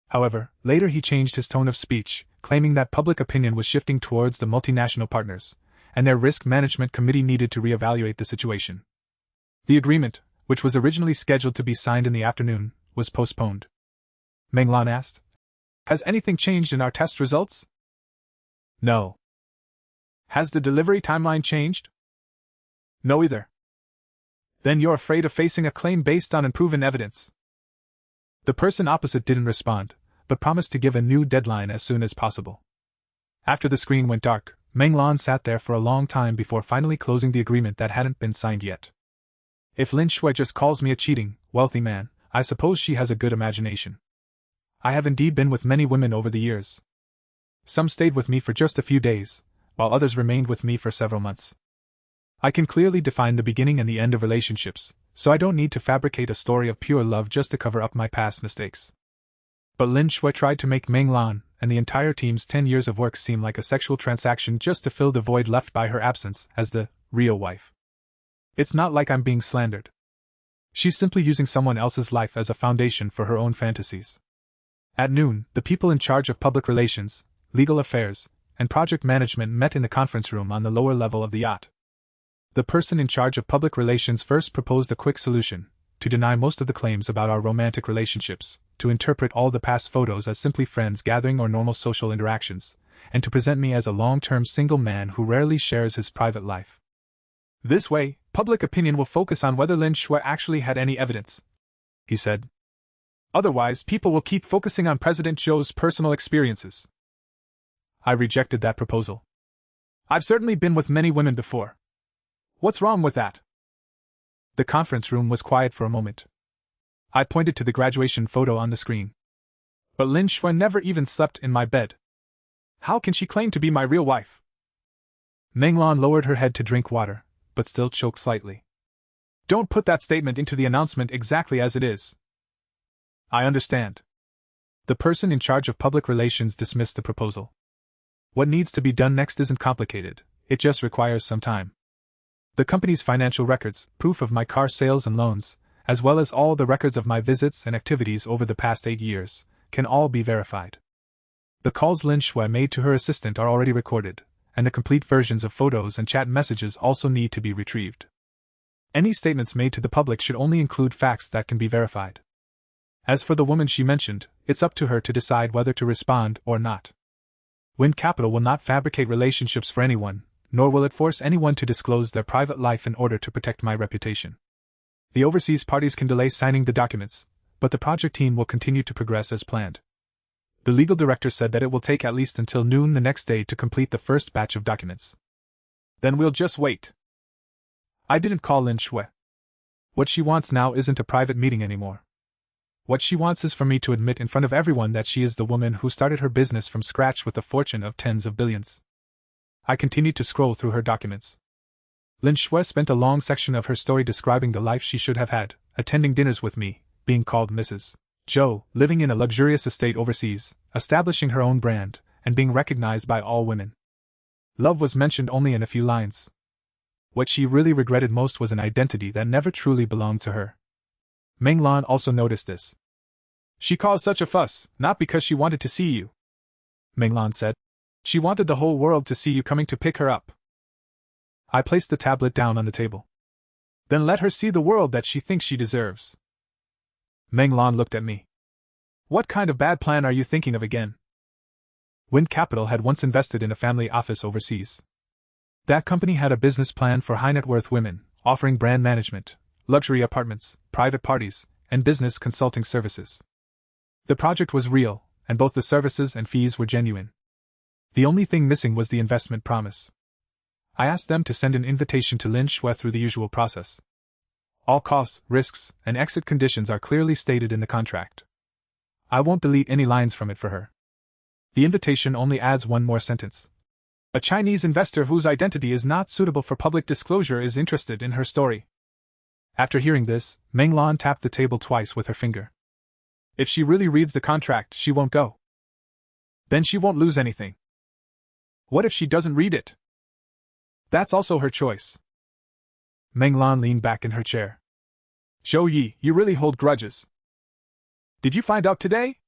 However, later he changed his tone of speech, claiming that public opinion was shifting towards the multinational partners, and their risk management committee needed to reevaluate the situation. The agreement, which was originally scheduled to be signed in the afternoon, was postponed. Meng Lan asked, "Has anything changed in our test results?" "No." "Has the delivery timeline changed?" "No either." "Then you're afraid of facing a claim based on unproven evidence." The person opposite didn't respond, but promised to give a new deadline as soon as possible. After the screen went dark, Meng Lan sat there for a long time before finally closing the agreement that hadn't been signed yet. If Lin Shui just calls me a cheating, wealthy man, I suppose she has a good imagination. I have indeed been with many women over the years. Some stayed with me for just a few days, while others remained with me for several months. I can clearly define the beginning and the end of relationships, so I don't need to fabricate a story of pure love just to cover up my past mistakes. But Lin Shui tried to make Meng Lan and the entire team's 10 years of work seem like a sexual transaction just to fill the void left by her absence as the real wife. It's not like I'm being slandered. She's simply using someone else's life as a foundation for her own fantasies. At noon, the people in charge of public relations, legal affairs, and project management met in the conference room on the lower level of the yacht. The person in charge of public relations first proposed a quick solution: to deny most of the claims about our romantic relationships, to interpret all the past photos as simply friends gathering or normal social interactions, and to present me as a long-term single man who rarely shares his private life. This way, public opinion will focus on whether Lin Shui actually had any evidence, he said. Otherwise, people will keep focusing on President Zhou's personal experiences. I rejected that proposal. I've certainly been with many women before. What's wrong with that? The conference room was quiet for a moment. I pointed to the graduation photo on the screen. But Lin Shui never even slept in my bed. How can she claim to be my real wife? Meng Lan lowered her head to drink water, but still choked slightly. Don't put that statement into the announcement exactly as it is. I understand. The person in charge of public relations dismissed the proposal. What needs to be done next isn't complicated, it just requires some time. The company's financial records, proof of my car sales and loans, as well as all the records of my visits and activities over the past 8 years, can all be verified. The calls Lin Shui made to her assistant are already recorded, and the complete versions of photos and chat messages also need to be retrieved. Any statements made to the public should only include facts that can be verified. As for the woman she mentioned, it's up to her to decide whether to respond or not. Wind Capital will not fabricate relationships for anyone, nor will it force anyone to disclose their private life in order to protect my reputation. The overseas parties can delay signing the documents, but the project team will continue to progress as planned. The legal director said that it will take at least until noon the next day to complete the first batch of documents. Then we'll just wait. I didn't call Lin Shui. What she wants now isn't a private meeting anymore. What she wants is for me to admit in front of everyone that she is the woman who started her business from scratch with a fortune of tens of billions. I continued to scroll through her documents. Lin Shui spent a long section of her story describing the life she should have had, attending dinners with me, being called Mrs. Zhou, living in a luxurious estate overseas, establishing her own brand, and being recognized by all women. Love was mentioned only in a few lines. What she really regretted most was an identity that never truly belonged to her. Meng Lan also noticed this. She caused such a fuss, not because she wanted to see you, Meng Lan said. She wanted the whole world to see you coming to pick her up. I placed the tablet down on the table. Then let her see the world that she thinks she deserves. Meng Lan looked at me. What kind of bad plan are you thinking of again? Wind Capital had once invested in a family office overseas. That company had a business plan for high-net-worth women, offering brand management, luxury apartments, private parties, and business consulting services. The project was real, and both the services and fees were genuine. The only thing missing was the investment promise. I asked them to send an invitation to Lin Shui through the usual process. All costs, risks, and exit conditions are clearly stated in the contract. I won't delete any lines from it for her. The invitation only adds one more sentence. A Chinese investor whose identity is not suitable for public disclosure is interested in her story. After hearing this, Meng Lan tapped the table twice with her finger. If she really reads the contract, she won't go. Then she won't lose anything. What if she doesn't read it? That's also her choice. Meng Lan leaned back in her chair. Zhou Yi, you really hold grudges. Did you find out today?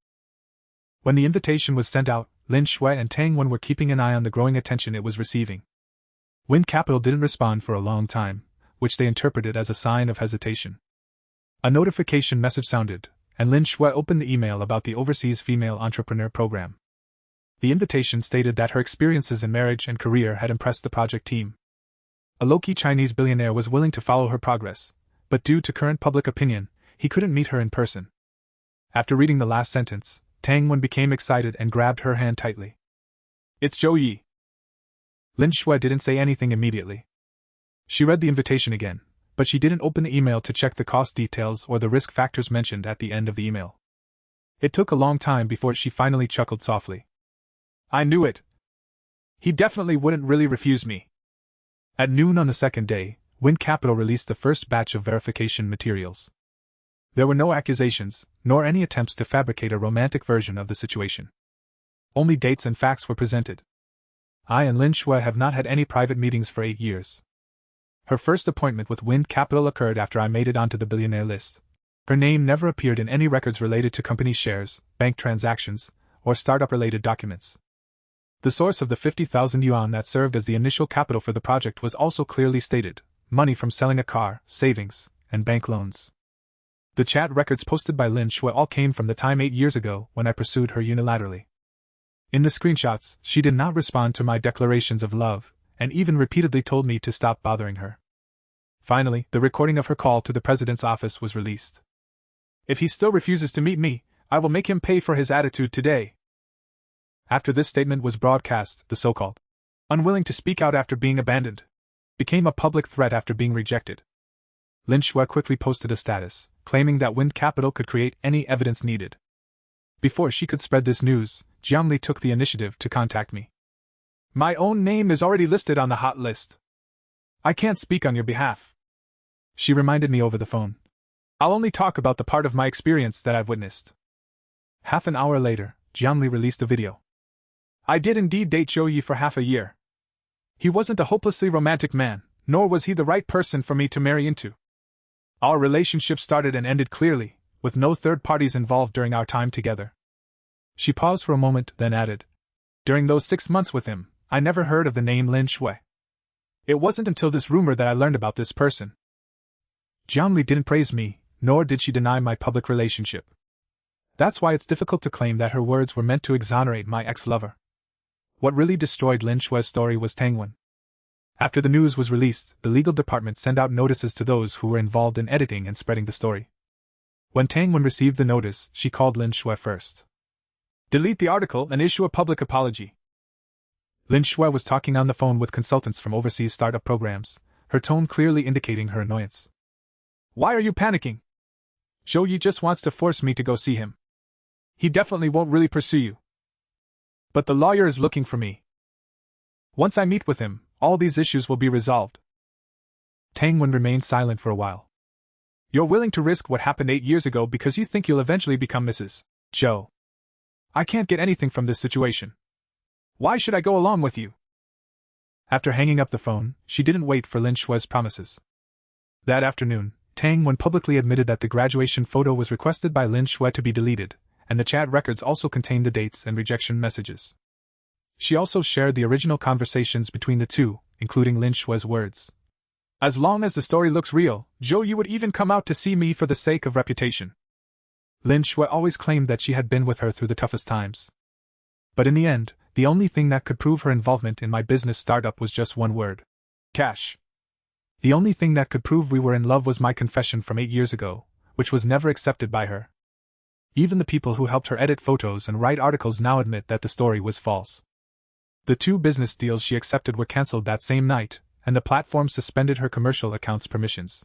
When the invitation was sent out, Lin Shui and Tang Wen were keeping an eye on the growing attention it was receiving. Wind Capital didn't respond for a long time, which they interpreted as a sign of hesitation. A notification message sounded, and Lin Shui opened the email about the Overseas Female Entrepreneur Program. The invitation stated that her experiences in marriage and career had impressed the project team. A low-key Chinese billionaire was willing to follow her progress, but due to current public opinion, he couldn't meet her in person. After reading the last sentence, Tang Wen became excited and grabbed her hand tightly. It's Zhou Yi. Lin Shui didn't say anything immediately. She read the invitation again, but she didn't open the email to check the cost details or the risk factors mentioned at the end of the email. It took a long time before she finally chuckled softly. I knew it. He definitely wouldn't really refuse me. At noon on the second day, Wind Capital released the first batch of verification materials. There were no accusations, nor any attempts to fabricate a romantic version of the situation. Only dates and facts were presented. I and Lin Shui have not had any private meetings for 8 years. Her first appointment with Wind Capital occurred after I made it onto the billionaire list. Her name never appeared in any records related to company shares, bank transactions, or startup-related documents. The source of the 50,000 yuan that served as the initial capital for the project was also clearly stated: money from selling a car, savings, and bank loans. The chat records posted by Lin Shui all came from the time 8 years ago when I pursued her unilaterally. In the screenshots, she did not respond to my declarations of love, and even repeatedly told me to stop bothering her. Finally, the recording of her call to the president's office was released. If he still refuses to meet me, I will make him pay for his attitude today. After this statement was broadcast, the so-called unwilling to speak out after being abandoned became a public threat after being rejected. Lin Shui quickly posted a status, claiming that Wind Capital could create any evidence needed. Before she could spread this news, Jiangli took the initiative to contact me. My own name is already listed on the hot list. I can't speak on your behalf. She reminded me over the phone. I'll only talk about the part of my experience that I've witnessed. Half an hour later, Jiangli released a video. I did indeed date Zhou Yi for half a year. He wasn't a hopelessly romantic man, nor was he the right person for me to marry into. Our relationship started and ended clearly, with no third parties involved during our time together. She paused for a moment, then added, during those 6 months with him, I never heard of the name Lin Shui. It wasn't until this rumor that I learned about this person. Jiangli didn't praise me, nor did she deny my public relationship. That's why it's difficult to claim that her words were meant to exonerate my ex-lover. What really destroyed Lin Shui's story was Tang Wen. After the news was released, the legal department sent out notices to those who were involved in editing and spreading the story. When Tang Wen received the notice, she called Lin Shui first. Delete the article and issue a public apology. Lin Shui was talking on the phone with consultants from overseas startup programs, her tone clearly indicating her annoyance. Why are you panicking? Zhou Yi just wants to force me to go see him. He definitely won't really pursue you. But the lawyer is looking for me. Once I meet with him, all these issues will be resolved. Tang Wen remained silent for a while. You're willing to risk what happened 8 years ago because you think you'll eventually become Mrs. Zhou. I can't get anything from this situation. Why should I go along with you? After hanging up the phone, she didn't wait for Lin Shui's promises. That afternoon, Tang Wen publicly admitted that the graduation photo was requested by Lin Shui to be deleted, and the chat records also contained the dates and rejection messages. She also shared the original conversations between the two, including Lin Shui's words. As long as the story looks real, Zhou Yi would even come out to see me for the sake of reputation. Lin Shui always claimed that she had been with her through the toughest times. But in the end, the only thing that could prove her involvement in my business startup was just one word. Cash. The only thing that could prove we were in love was my confession from 8 years ago, which was never accepted by her. Even the people who helped her edit photos and write articles now admit that the story was false. The 2 business deals she accepted were cancelled that same night, and the platform suspended her commercial account's permissions.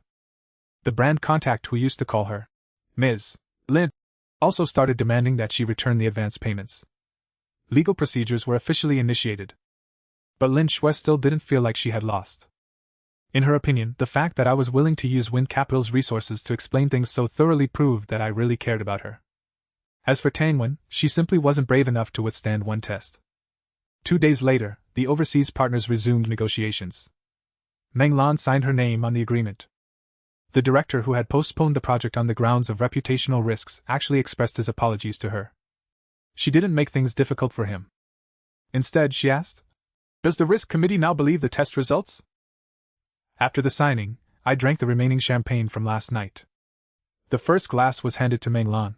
The brand contact who used to call her Ms. Lin also started demanding that she return the advance payments. Legal procedures were officially initiated. But Lin Shui still didn't feel like she had lost. In her opinion, the fact that I was willing to use Wind Capital's resources to explain things so thoroughly proved that I really cared about her. As for Tang Wen, she simply wasn't brave enough to withstand one test. 2 days later, the overseas partners resumed negotiations. Meng Lan signed her name on the agreement. The director who had postponed the project on the grounds of reputational risks actually expressed his apologies to her. She didn't make things difficult for him. Instead, she asked, "Does the risk committee now believe the test results?" After the signing, I drank the remaining champagne from last night. The first glass was handed to Meng Lan.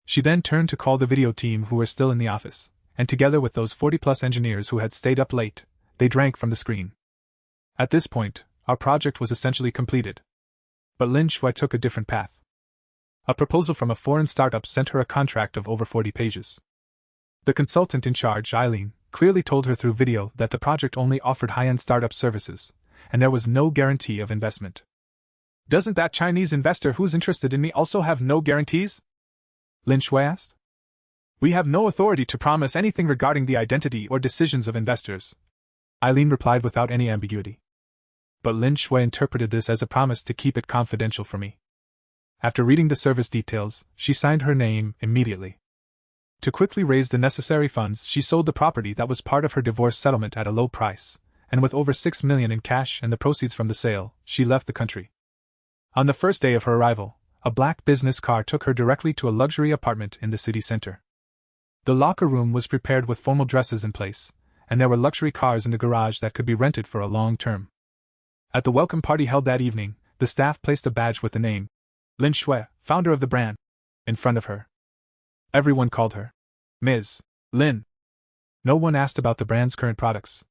She then turned to call the video team who were still in the office, and together with those 40-plus engineers who had stayed up late, they drank from the screen. At this point, our project was essentially completed. But Lin Shui took a different path. A proposal from a foreign startup sent her a contract of over 40 pages. The consultant in charge, Eileen, clearly told her through video that the project only offered high-end startup services, and there was no guarantee of investment. Doesn't that Chinese investor who's interested in me also have no guarantees? Lin Shui asked. We have no authority to promise anything regarding the identity or decisions of investors, Eileen replied without any ambiguity. But Lin Shui interpreted this as a promise to keep it confidential for me. After reading the service details, she signed her name immediately. To quickly raise the necessary funds, she sold the property that was part of her divorce settlement at a low price, and with over 6 million in cash and the proceeds from the sale, she left the country. On the first day of her arrival, a black business car took her directly to a luxury apartment in the city center. The locker room was prepared with formal dresses in place, and there were luxury cars in the garage that could be rented for a long term. At the welcome party held that evening, the staff placed a badge with the name Lin Shui, founder of the brand, in front of her. Everyone called her Ms. Lin. No one asked about the brand's current products.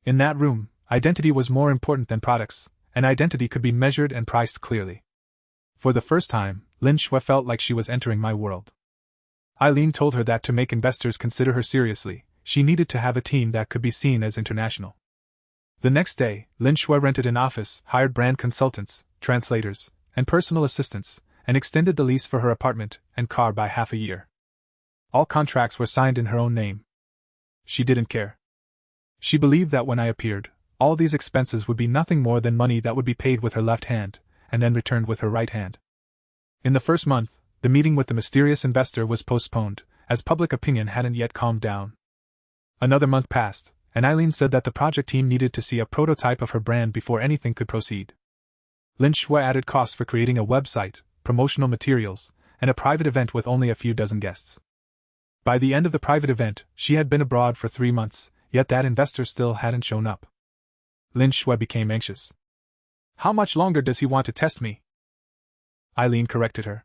In that room, identity was more important than products, and identity could be measured and priced clearly. For the first time, Lin Shui felt like she was entering my world. Eileen told her that to make investors consider her seriously, she needed to have a team that could be seen as international. The next day, Lin Shui rented an office, hired brand consultants, translators, and personal assistants, and extended the lease for her apartment and car by half a year. All contracts were signed in her own name. She didn't care. She believed that when I appeared, all these expenses would be nothing more than money that would be paid with her left hand, and then returned with her right hand. In the first month, the meeting with the mysterious investor was postponed, as public opinion hadn't yet calmed down. Another month passed, and Eileen said that the project team needed to see a prototype of her brand before anything could proceed. Lin Shui added costs for creating a website, promotional materials, and a private event with only a few dozen guests. By the end of the private event, she had been abroad for 3 months, yet that investor still hadn't shown up. Lin Shui became anxious. How much longer does he want to test me? Eileen corrected her.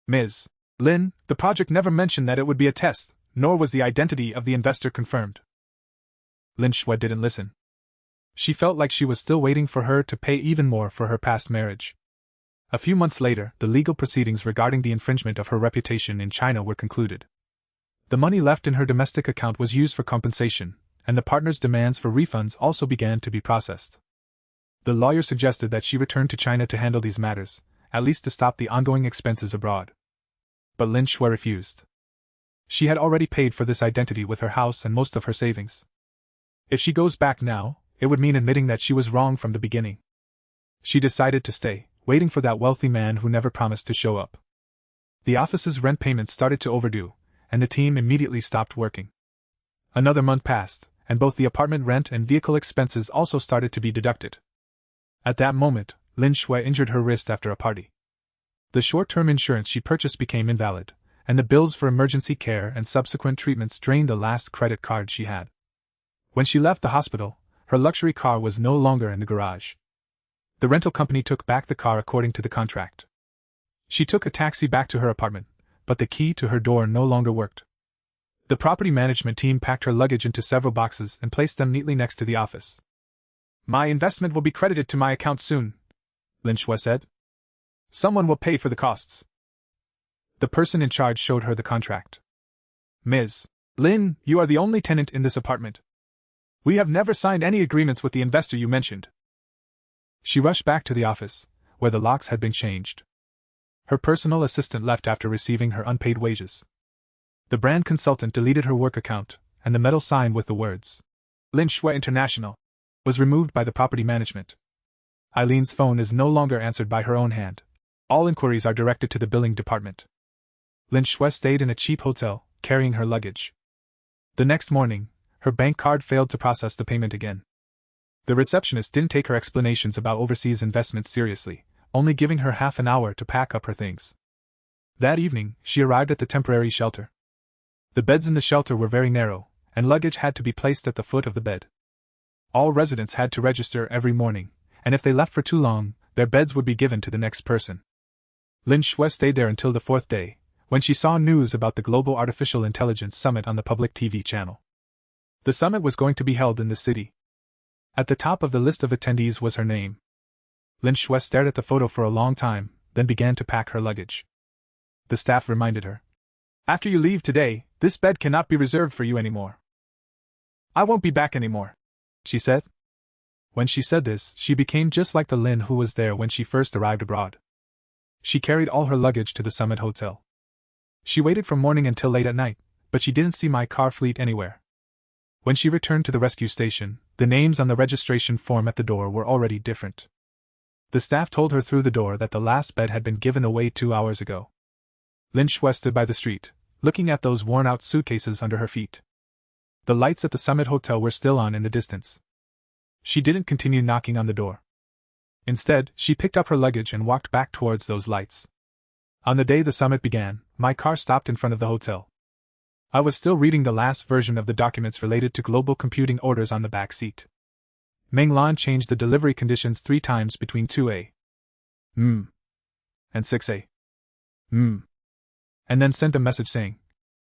Ms. Lin, the project never mentioned that it would be a test, nor was the identity of the investor confirmed. Lin Shui didn't listen. She felt like she was still waiting for her to pay even more for her past marriage. A few months later, the legal proceedings regarding the infringement of her reputation in China were concluded. The money left in her domestic account was used for compensation, and the partner's demands for refunds also began to be processed. The lawyer suggested that she return to China to handle these matters, at least to stop the ongoing expenses abroad. But Lin Shui refused. She had already paid for this identity with her house and most of her savings. If she goes back now, it would mean admitting that she was wrong from the beginning. She decided to stay, waiting for that wealthy man who never promised to show up. The office's rent payments started to overdue, and the team immediately stopped working. Another month passed, and both the apartment rent and vehicle expenses also started to be deducted. At that moment, Lin Shui injured her wrist after a party. The short-term insurance she purchased became invalid, and the bills for emergency care and subsequent treatments drained the last credit card she had. When she left the hospital, her luxury car was no longer in the garage. The rental company took back the car according to the contract. She took a taxi back to her apartment, but the key to her door no longer worked. The property management team packed her luggage into several boxes and placed them neatly next to the office. My investment will be credited to my account soon, Lin Shui said. Someone will pay for the costs. The person in charge showed her the contract. Ms. Lin, you are the only tenant in this apartment. We have never signed any agreements with the investor you mentioned. She rushed back to the office, where the locks had been changed. Her personal assistant left after receiving her unpaid wages. The brand consultant deleted her work account, and the metal sign with the words, Lin Shui International, was removed by the property management. Eileen's phone is no longer answered by her own hand. All inquiries are directed to the billing department. Lin Shui stayed in a cheap hotel, carrying her luggage. The next morning, her bank card failed to process the payment again. The receptionist didn't take her explanations about overseas investments seriously, only giving her half an hour to pack up her things. That evening, she arrived at the temporary shelter. The beds in the shelter were very narrow, and luggage had to be placed at the foot of the bed. All residents had to register every morning, and if they left for too long, their beds would be given to the next person. Lin Shui stayed there until the 4th day, when she saw news about the Global Artificial Intelligence Summit on the public TV channel. The summit was going to be held in the city. At the top of the list of attendees was her name. Lin Shui stared at the photo for a long time, then began to pack her luggage. The staff reminded her. After you leave today, this bed cannot be reserved for you anymore. I won't be back anymore, she said. When she said this, she became just like the Lin who was there when she first arrived abroad. She carried all her luggage to the Summit Hotel. She waited from morning until late at night, but she didn't see my car fleet anywhere. When she returned to the rescue station, the names on the registration form at the door were already different. The staff told her through the door that the last bed had been given away 2 hours ago. Lin Shui stood by the street, looking at those worn-out suitcases under her feet. The lights at the Summit Hotel were still on in the distance. She didn't continue knocking on the door. Instead, she picked up her luggage and walked back towards those lights. On the day the summit began, my car stopped in front of the hotel. I was still reading the last version of the documents related to global computing orders on the back seat. Meng Lan changed the delivery conditions 3 times between 2A and 6A and then sent a message saying,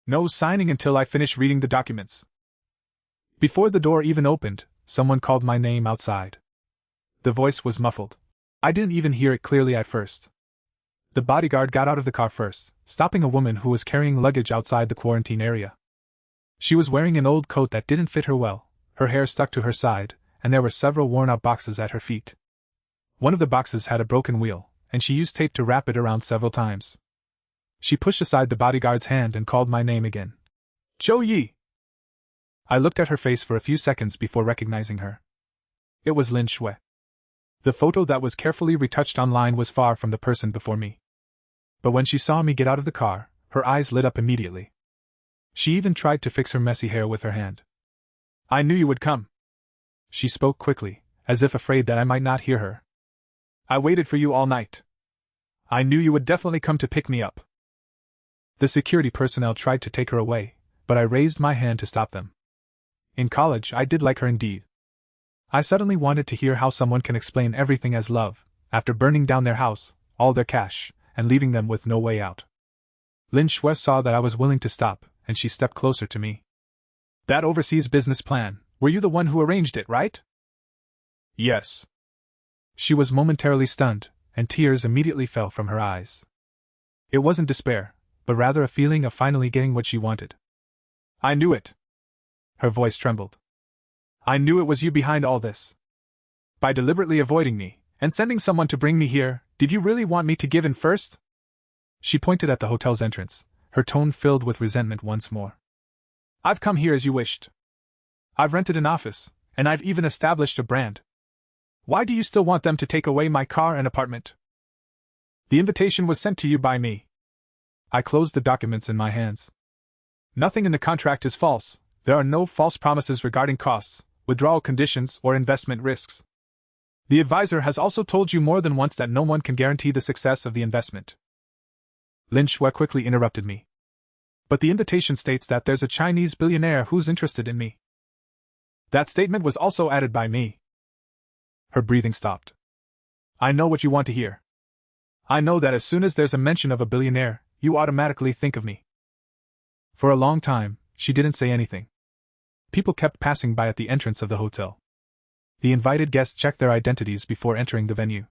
"No signing until I finish reading the documents." Before the door even opened, someone called my name outside. The voice was muffled. I didn't even hear it clearly at first. The bodyguard got out of the car first, stopping a woman who was carrying luggage outside the quarantine area. She was wearing an old coat that didn't fit her well, her hair stuck to her side, and there were several worn-out boxes at her feet. One of the boxes had a broken wheel, and she used tape to wrap it around several times. She pushed aside the bodyguard's hand and called my name again. "Zhou Yi!" I looked at her face for a few seconds before recognizing her. It was Lin Shui. The photo that was carefully retouched online was far from the person before me. But when she saw me get out of the car, her eyes lit up immediately. She even tried to fix her messy hair with her hand. I knew you would come. She spoke quickly, as if afraid that I might not hear her. I waited for you all night. I knew you would definitely come to pick me up. The security personnel tried to take her away, but I raised my hand to stop them. In college, I did like her indeed. I suddenly wanted to hear how someone can explain everything as love, after burning down their house, all their cash, and leaving them with no way out. Lin Shui saw that I was willing to stop, and she stepped closer to me. That overseas business plan, were you the one who arranged it, right? Yes. She was momentarily stunned, and tears immediately fell from her eyes. It wasn't despair, but rather a feeling of finally getting what she wanted. I knew it. Her voice trembled. I knew it was you behind all this. By deliberately avoiding me, and sending someone to bring me here, did you really want me to give in first? She pointed at the hotel's entrance, her tone filled with resentment once more. I've come here as you wished. I've rented an office, and I've even established a brand. Why do you still want them to take away my car and apartment? The invitation was sent to you by me. I closed the documents in my hands. Nothing in the contract is false. There are no false promises regarding costs, withdrawal conditions, or investment risks. The advisor has also told you more than once that no one can guarantee the success of the investment. Lin Shui quickly interrupted me. But the invitation states that there's a Chinese billionaire who's interested in me. That statement was also added by me. Her breathing stopped. I know what you want to hear. I know that as soon as there's a mention of a billionaire, you automatically think of me. For a long time, she didn't say anything. People kept passing by at the entrance of the hotel. The invited guests checked their identities before entering the venue.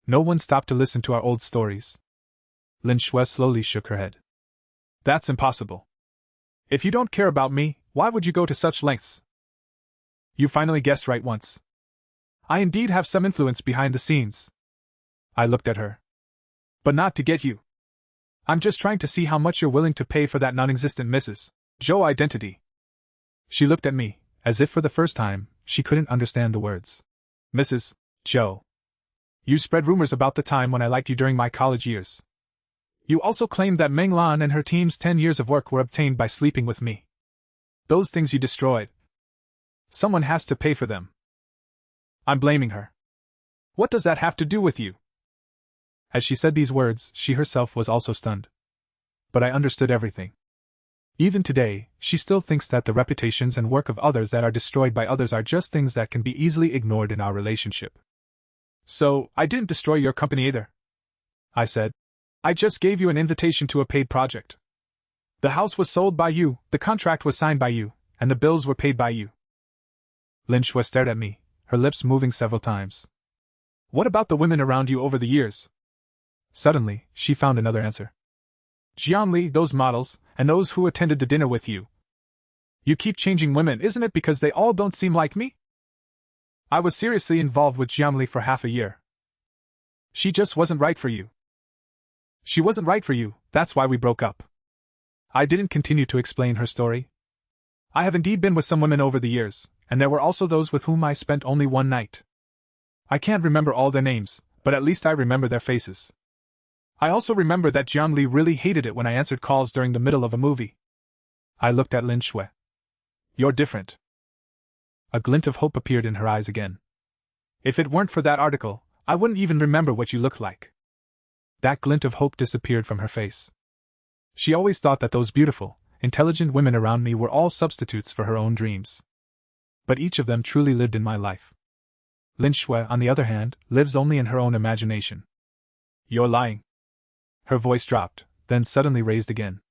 No one stopped to listen to our old stories. Lin Shui slowly shook her head. That's impossible. If you don't care about me, why would you go to such lengths? You finally guessed right once. I indeed have some influence behind the scenes. I looked at her. But not to get you. I'm just trying to see how much you're willing to pay for that non-existent Mrs. Zhou identity. She looked at me, as if for the first time, she couldn't understand the words. Mrs. Zhou. You spread rumors about the time when I liked you during my college years. You also claimed that Meng Lan and her team's 10 years of work were obtained by sleeping with me. Those things you destroyed. Someone has to pay for them. I'm blaming her. What does that have to do with you? As she said these words, she herself was also stunned. But I understood everything. Even today, she still thinks that the reputations and work of others that are destroyed by others are just things that can be easily ignored in our relationship. So, I didn't destroy your company either. I said. I just gave you an invitation to a paid project. The house was sold by you, the contract was signed by you, and the bills were paid by you. Lin Shui stared at me, her lips moving several times. What about the women around you over the years? Suddenly, she found another answer. Jianli, those models, and those who attended the dinner with you. You keep changing women, isn't it because they all don't seem like me? I was seriously involved with Jianli for half a year. She just wasn't right for you. She wasn't right for you, that's why we broke up. I didn't continue to explain her story. I have indeed been with some women over the years, and there were also those with whom I spent only one night. I can't remember all their names, but at least I remember their faces. I also remember that Jianli really hated it when I answered calls during the middle of a movie. I looked at Lin Shui. You're different. A glint of hope appeared in her eyes again. If it weren't for that article, I wouldn't even remember what you looked like. That glint of hope disappeared from her face. She always thought that those beautiful, intelligent women around me were all substitutes for her own dreams. But each of them truly lived in my life. Lin Shui, on the other hand, lives only in her own imagination. You're lying. Her voice dropped, then suddenly raised again.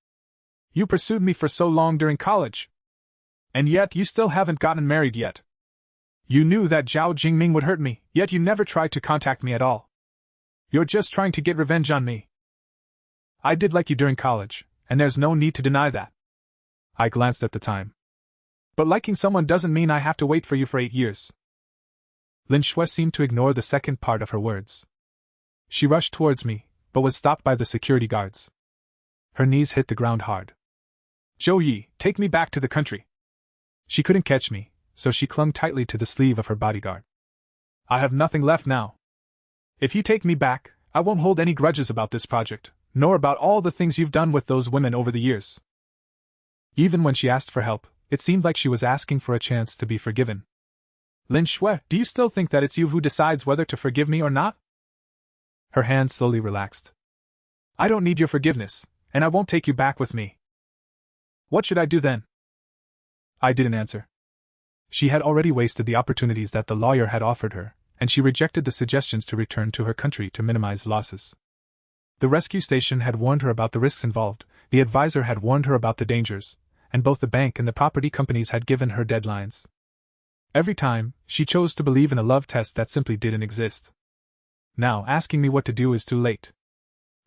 You pursued me for so long during college. And yet you still haven't gotten married yet. You knew that Zhao Jingming would hurt me, yet you never tried to contact me at all. You're just trying to get revenge on me. I did like you during college, and there's no need to deny that. I glanced at the time. But liking someone doesn't mean I have to wait for you for 8 years. Lin Shui seemed to ignore the second part of her words. She rushed towards me, but was stopped by the security guards. Her knees hit the ground hard. Zhou Yi, take me back to the country. She couldn't catch me, so she clung tightly to the sleeve of her bodyguard. I have nothing left now. If you take me back, I won't hold any grudges about this project, nor about all the things you've done with those women over the years. Even when she asked for help, it seemed like she was asking for a chance to be forgiven. Lin Shui, do you still think that it's you who decides whether to forgive me or not? Her hand slowly relaxed. I don't need your forgiveness, and I won't take you back with me. What should I do then? I didn't answer. She had already wasted the opportunities that the lawyer had offered her, and she rejected the suggestions to return to her country to minimize losses. The rescue station had warned her about the risks involved, the advisor had warned her about the dangers, and both the bank and the property companies had given her deadlines. Every time, she chose to believe in a love test that simply didn't exist. Now, asking me what to do is too late.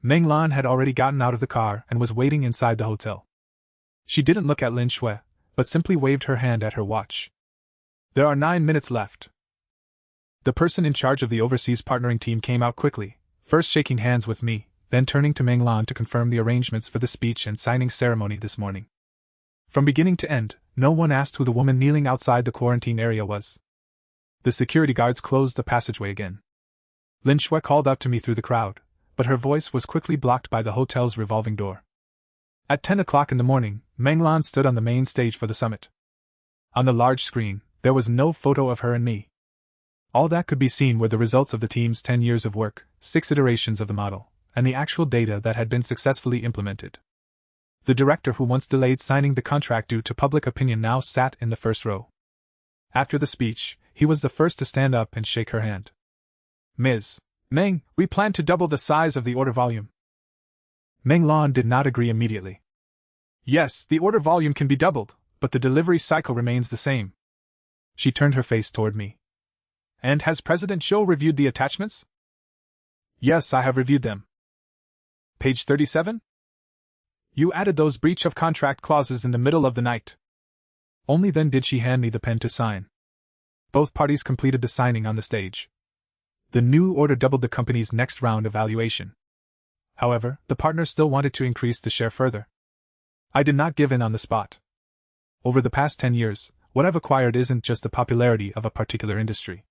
Meng Lan had already gotten out of the car and was waiting inside the hotel. She didn't look at Lin Shui, but simply waved her hand at her watch. There are 9 minutes left. The person in charge of the overseas partnering team came out quickly, first shaking hands with me, then turning to Meng Lan to confirm the arrangements for the speech and signing ceremony this morning. From beginning to end, no one asked who the woman kneeling outside the quarantine area was. The security guards closed the passageway again. Lin Shui called out to me through the crowd, but her voice was quickly blocked by the hotel's revolving door. At 10 o'clock in the morning, Meng Lan stood on the main stage for the summit. On the large screen, there was no photo of her and me. All that could be seen were the results of the team's 10 years of work, 6 iterations of the model, and the actual data that had been successfully implemented. The director who once delayed signing the contract due to public opinion now sat in the first row. After the speech, he was the first to stand up and shake her hand. Ms. Meng, we plan to double the size of the order volume. Meng Lan did not agree immediately. Yes, the order volume can be doubled, but the delivery cycle remains the same. She turned her face toward me. And has President Zhou reviewed the attachments? Yes, I have reviewed them. Page 37? You added those breach of contract clauses in the middle of the night. Only then did she hand me the pen to sign. Both parties completed the signing on the stage. The new order doubled the company's next round of valuation. However, the partners still wanted to increase the share further. I did not give in on the spot. Over the past 10 years, what I've acquired isn't just the popularity of a particular industry.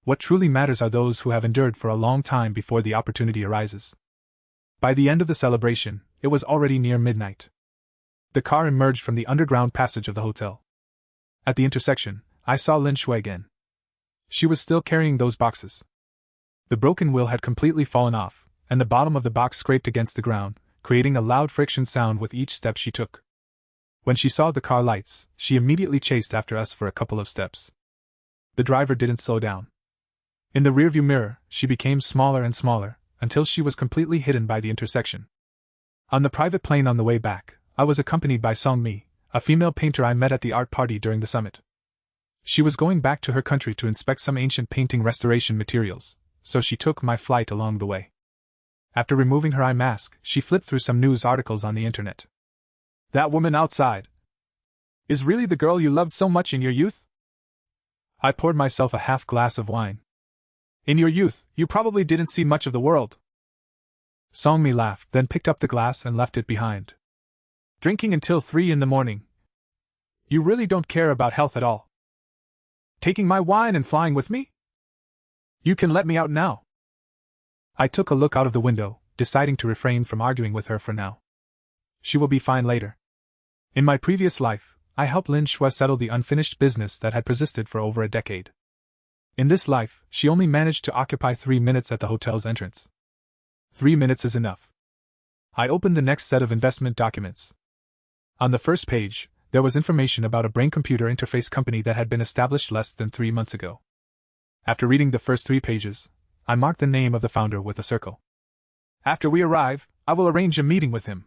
What truly matters are those who have endured for a long time before the opportunity arises. By the end of the celebration, it was already near midnight. The car emerged from the underground passage of the hotel. At the intersection, I saw Lin Shui again. She was still carrying those boxes. The broken wheel had completely fallen off, and the bottom of the box scraped against the ground, creating a loud friction sound with each step she took. When she saw the car lights, she immediately chased after us for a couple of steps. The driver didn't slow down. In the rearview mirror, she became smaller and smaller, until she was completely hidden by the intersection. On the private plane on the way back, I was accompanied by Song Mi, a female painter I met at the art party during the summit. She was going back to her country to inspect some ancient painting restoration materials, so she took my flight along the way. After removing her eye mask, she flipped through some news articles on the internet. That woman outside is really the girl you loved so much in your youth? I poured myself a half glass of wine. In your youth, you probably didn't see much of the world. Song Mi laughed, then picked up the glass and left it behind. Drinking until 3 in the morning. You really don't care about health at all. Taking my wine and flying with me? You can let me out now. I took a look out of the window, deciding to refrain from arguing with her for now. She will be fine later. In my previous life, I helped Lin Shui settle the unfinished business that had persisted for over a decade. In this life, she only managed to occupy 3 minutes at the hotel's entrance. 3 minutes is enough. I opened the next set of investment documents. On the first page, there was information about a brain-computer interface company that had been established less than 3 months ago. After reading the first 3 pages, I marked the name of the founder with a circle. After we arrive, I will arrange a meeting with him.